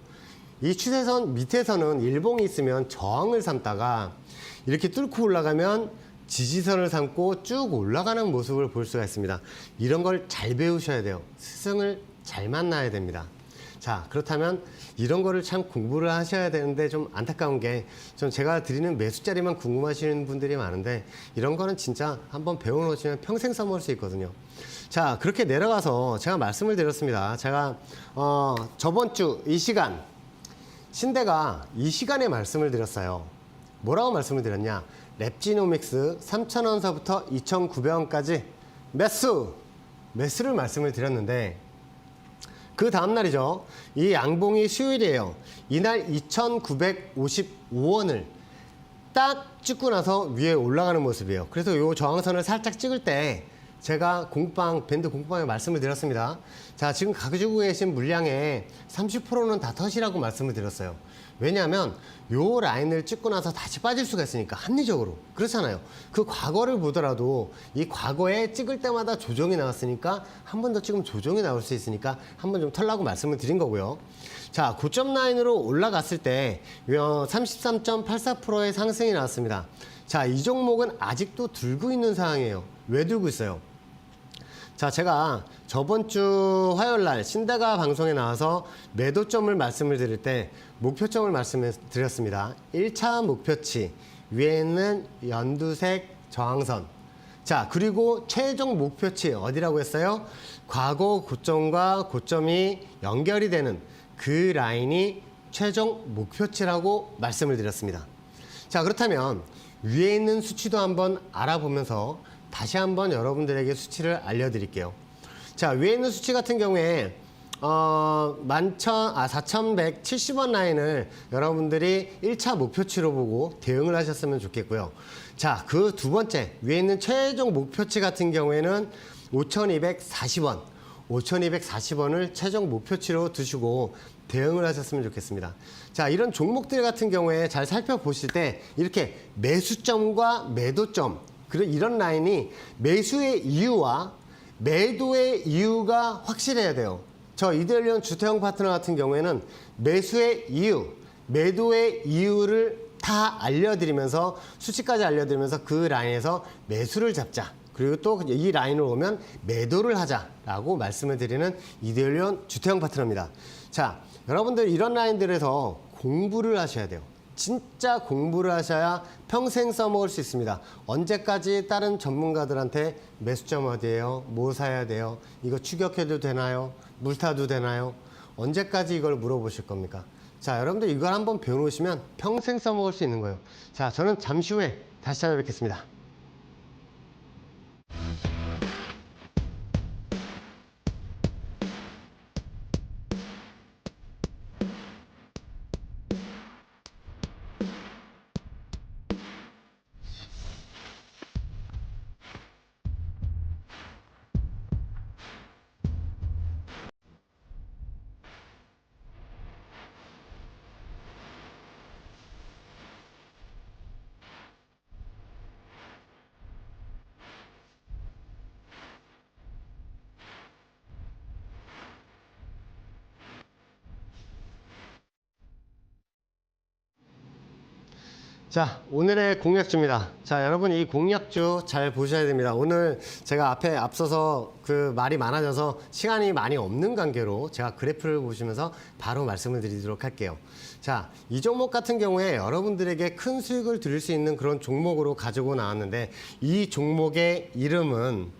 이 추세선 밑에서는 일봉이 있으면 저항을 삼다가 이렇게 뚫고 올라가면 지지선을 삼고 쭉 올라가는 모습을 볼 수가 있습니다. 이런 걸 잘 배우셔야 돼요. 스승을 잘 만나야 됩니다. 자, 그렇다면 이런 거를 참 공부를 하셔야 되는데 좀 안타까운 게 좀 제가 드리는 매수자리만 궁금하시는 분들이 많은데 이런 거는 진짜 한번 배워놓으시면 평생 써먹을 수 있거든요. 자, 그렇게 내려가서 제가 말씀을 드렸습니다. 제가 저번 주 이 시간 신대가 이 시간에 말씀을 드렸어요. 뭐라고 말씀을 드렸냐? 랩지노믹스 3,000원서부터 2,900원까지 매수를 말씀을 드렸는데 그 다음날이죠. 이 양봉이 수요일이에요. 이날 2,955원을 딱 찍고 나서 위에 올라가는 모습이에요. 그래서 이 저항선을 살짝 찍을 때 제가 밴드 공방에 말씀을 드렸습니다. 자, 지금 가지고 계신 물량의 30%는 다 컷이라고 말씀을 드렸어요. 왜냐하면 요 라인을 찍고 나서 다시 빠질 수가 있으니까 합리적으로 그렇잖아요. 그 과거를 보더라도 이 과거에 찍을 때마다 조정이 나왔으니까 한 번 더 찍으면 조정이 나올 수 있으니까 한 번 좀 털라고 말씀을 드린 거고요. 자, 고점 라인으로 올라갔을 때 33.84%의 상승이 나왔습니다. 자, 이 종목은 아직도 들고 있는 상황이에요. 왜 들고 있어요? 자, 제가 저번 주 화요일 날 신대가 방송에 나와서 매도점을 말씀을 드릴 때 목표점을 말씀을 드렸습니다. 1차 목표치 위에 있는 연두색 저항선. 자, 그리고 최종 목표치 어디라고 했어요? 과거 고점과 고점이 연결이 되는 그 라인이 최종 목표치라고 말씀을 드렸습니다. 자, 그렇다면 위에 있는 수치도 한번 알아보면서 다시 한번 여러분들에게 수치를 알려드릴게요. 자, 위에 있는 수치 같은 경우에 4170원 라인을 여러분들이 1차 목표치로 보고 대응을 하셨으면 좋겠고요. 자, 그 두 번째 위에 있는 최종 목표치 같은 경우에는 5240원, 5240원을 최종 목표치로 두시고 대응을 하셨으면 좋겠습니다. 자, 이런 종목들 같은 경우에 잘 살펴보실 때 이렇게 매수점과 매도점, 그리고 이런 라인이 매수의 이유와 매도의 이유가 확실해야 돼요. 저 이데일리온 주태영 파트너 같은 경우에는 매수의 이유, 매도의 이유를 다 알려드리면서 수치까지 알려드리면서 그 라인에서 매수를 잡자. 그리고 또 이 라인으로 오면 매도를 하자라고 말씀을 드리는 이데일리온 주태영 파트너입니다. 자, 여러분들 이런 라인들에서 공부를 하셔야 돼요. 진짜 공부를 하셔야 평생 써먹을 수 있습니다. 언제까지 다른 전문가들한테 매수점 어디예요? 뭐 사야 돼요? 이거 추격해도 되나요? 물타도 되나요? 언제까지 이걸 물어보실 겁니까? 자, 여러분들 이걸 한번 배워놓으시면 평생 써먹을 수 있는 거예요. 자, 저는 잠시 후에 다시 찾아뵙겠습니다. 자, 오늘의 공략주입니다. 자, 여러분 이 공략주 잘 보셔야 됩니다. 오늘 제가 앞서서 그 말이 많아져서 시간이 많이 없는 관계로 제가 그래프를 보시면서 바로 말씀을 드리도록 할게요. 자, 이 종목 같은 경우에 여러분들에게 큰 수익을 드릴 수 있는 그런 종목으로 가지고 나왔는데 이 종목의 이름은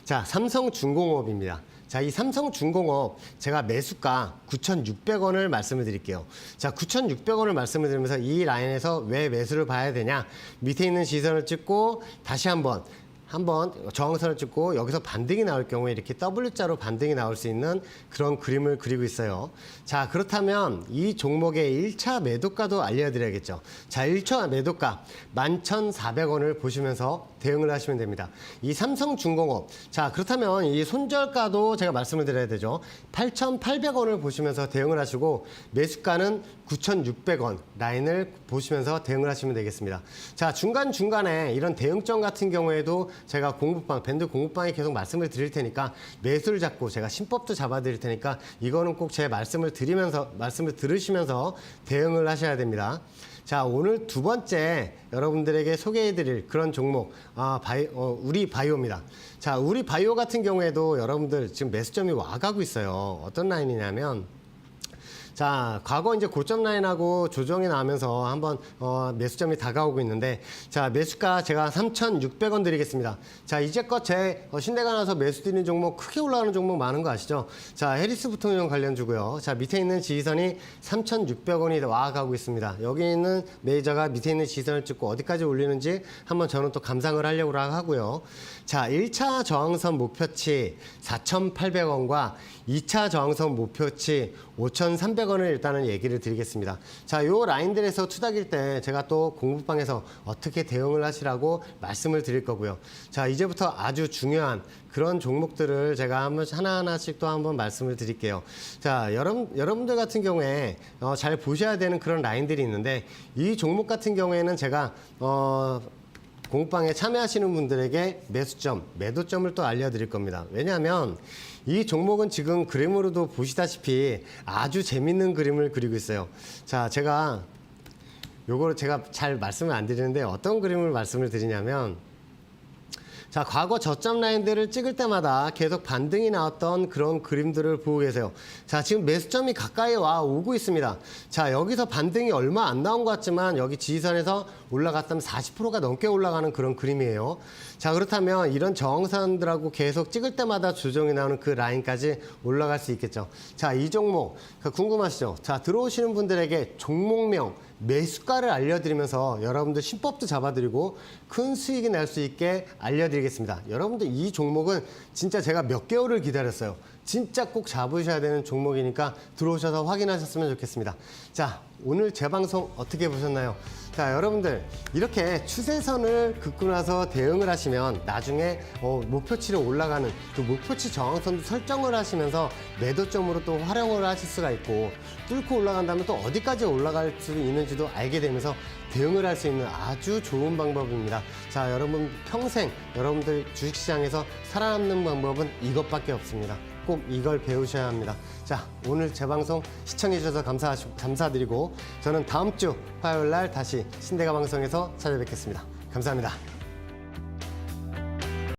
자, 삼성중공업입니다. 자, 이 삼성중공업 제가 매수가 9,600원을 말씀을 드릴게요. 자, 9,600원을 말씀을 드리면서 이 라인에서 왜 매수를 봐야 되냐? 밑에 있는 시선을 찍고 다시 한번 저항선을 찍고 여기서 반등이 나올 경우에 이렇게 W자로 반등이 나올 수 있는 그런 그림을 그리고 있어요. 자, 그렇다면 이 종목의 1차 매도가도 알려드려야겠죠. 자, 1차 매도가 11,400원을 보시면서 대응을 하시면 됩니다. 이 삼성중공업, 자, 그렇다면 이 손절가도 제가 말씀을 드려야 되죠. 8,800원을 보시면서 대응을 하시고 매수가는 9,600원 라인을 보시면서 대응을 하시면 되겠습니다. 자, 중간중간에 이런 대응점 같은 경우에도 제가 밴드 공부방에 계속 말씀을 드릴 테니까 매수를 잡고 제가 신법도 잡아 드릴 테니까 이거는 꼭 제 말씀을 들으시면서 대응을 하셔야 됩니다. 자, 오늘 두 번째 여러분들에게 소개해 드릴 그런 종목, 우리 바이오입니다. 자, 우리 바이오 같은 경우에도 여러분들 지금 매수점이 와가고 있어요. 어떤 라인이냐면 자, 과거 이제 고점 라인하고 조정이 나면서 한번 매수점이 다가오고 있는데, 자, 매수가 제가 3,600원 드리겠습니다. 자, 이제껏 제 신대가 나서 매수 드리는 종목 크게 올라가는 종목 많은 거 아시죠? 자, 해리스 부통령 관련주고요. 자, 밑에 있는 지지선이 3,600원이 와가고 있습니다. 여기 있는 매니저가 밑에 있는 지지선을 찍고 어디까지 올리는지 한번 저는 또 감상을 하려고 하고요. 자, 1차 저항선 목표치 4,800원과 2차 저항선 목표치 5,300원을 일단은 얘기를 드리겠습니다. 자, 요 라인들에서 투닥일 때 제가 또 공부방에서 어떻게 대응을 하시라고 말씀을 드릴 거고요. 자, 이제부터 아주 중요한 그런 종목들을 제가 하나하나씩 또 한번 말씀을 드릴게요. 자, 여러분들 같은 경우에 잘 보셔야 되는 그런 라인들이 있는데 이 종목 같은 경우에는 제가 공부방에 참여하시는 분들에게 매수점, 매도점을 또 알려드릴 겁니다. 왜냐하면 이 종목은 지금 그림으로도 보시다시피 아주 재밌는 그림을 그리고 있어요. 자, 요거를 제가 잘 말씀을 안 드리는데 어떤 그림을 말씀을 드리냐면 자, 과거 저점 라인들을 찍을 때마다 계속 반등이 나왔던 그런 그림들을 보고 계세요. 자, 지금 매수점이 가까이 와 오고 있습니다. 자, 여기서 반등이 얼마 안 나온 것 같지만 여기 지지선에서 올라갔다면 40%가 넘게 올라가는 그런 그림이에요. 자, 그렇다면 이런 저항선들하고 계속 찍을 때마다 조정이 나오는 그 라인까지 올라갈 수 있겠죠. 자, 이 종목 궁금하시죠? 자, 들어오시는 분들에게 종목명, 매수가를 알려드리면서 여러분들 신법도 잡아드리고 큰 수익이 날 수 있게 알려드리겠습니다. 여러분들 이 종목은 진짜 제가 몇 개월을 기다렸어요. 진짜 꼭 잡으셔야 되는 종목이니까 들어오셔서 확인하셨으면 좋겠습니다. 자, 오늘 제 방송 어떻게 보셨나요? 자, 여러분들 이렇게 추세선을 긋고 나서 대응을 하시면 나중에 목표치로 올라가는 그 목표치 저항선도 설정을 하시면서 매도점으로 또 활용을 하실 수가 있고 뚫고 올라간다면 또 어디까지 올라갈 수 있는지도 알게 되면서 대응을 할 수 있는 아주 좋은 방법입니다. 자, 여러분 평생 여러분들 주식시장에서 살아남는 방법은 이것밖에 없습니다. 꼭 이걸 배우셔야 합니다. 자, 오늘 제 방송 시청해 주셔서 감사드리고 저는 다음 주 화요일 날 다시 신대가 방송에서 찾아뵙겠습니다. 감사합니다.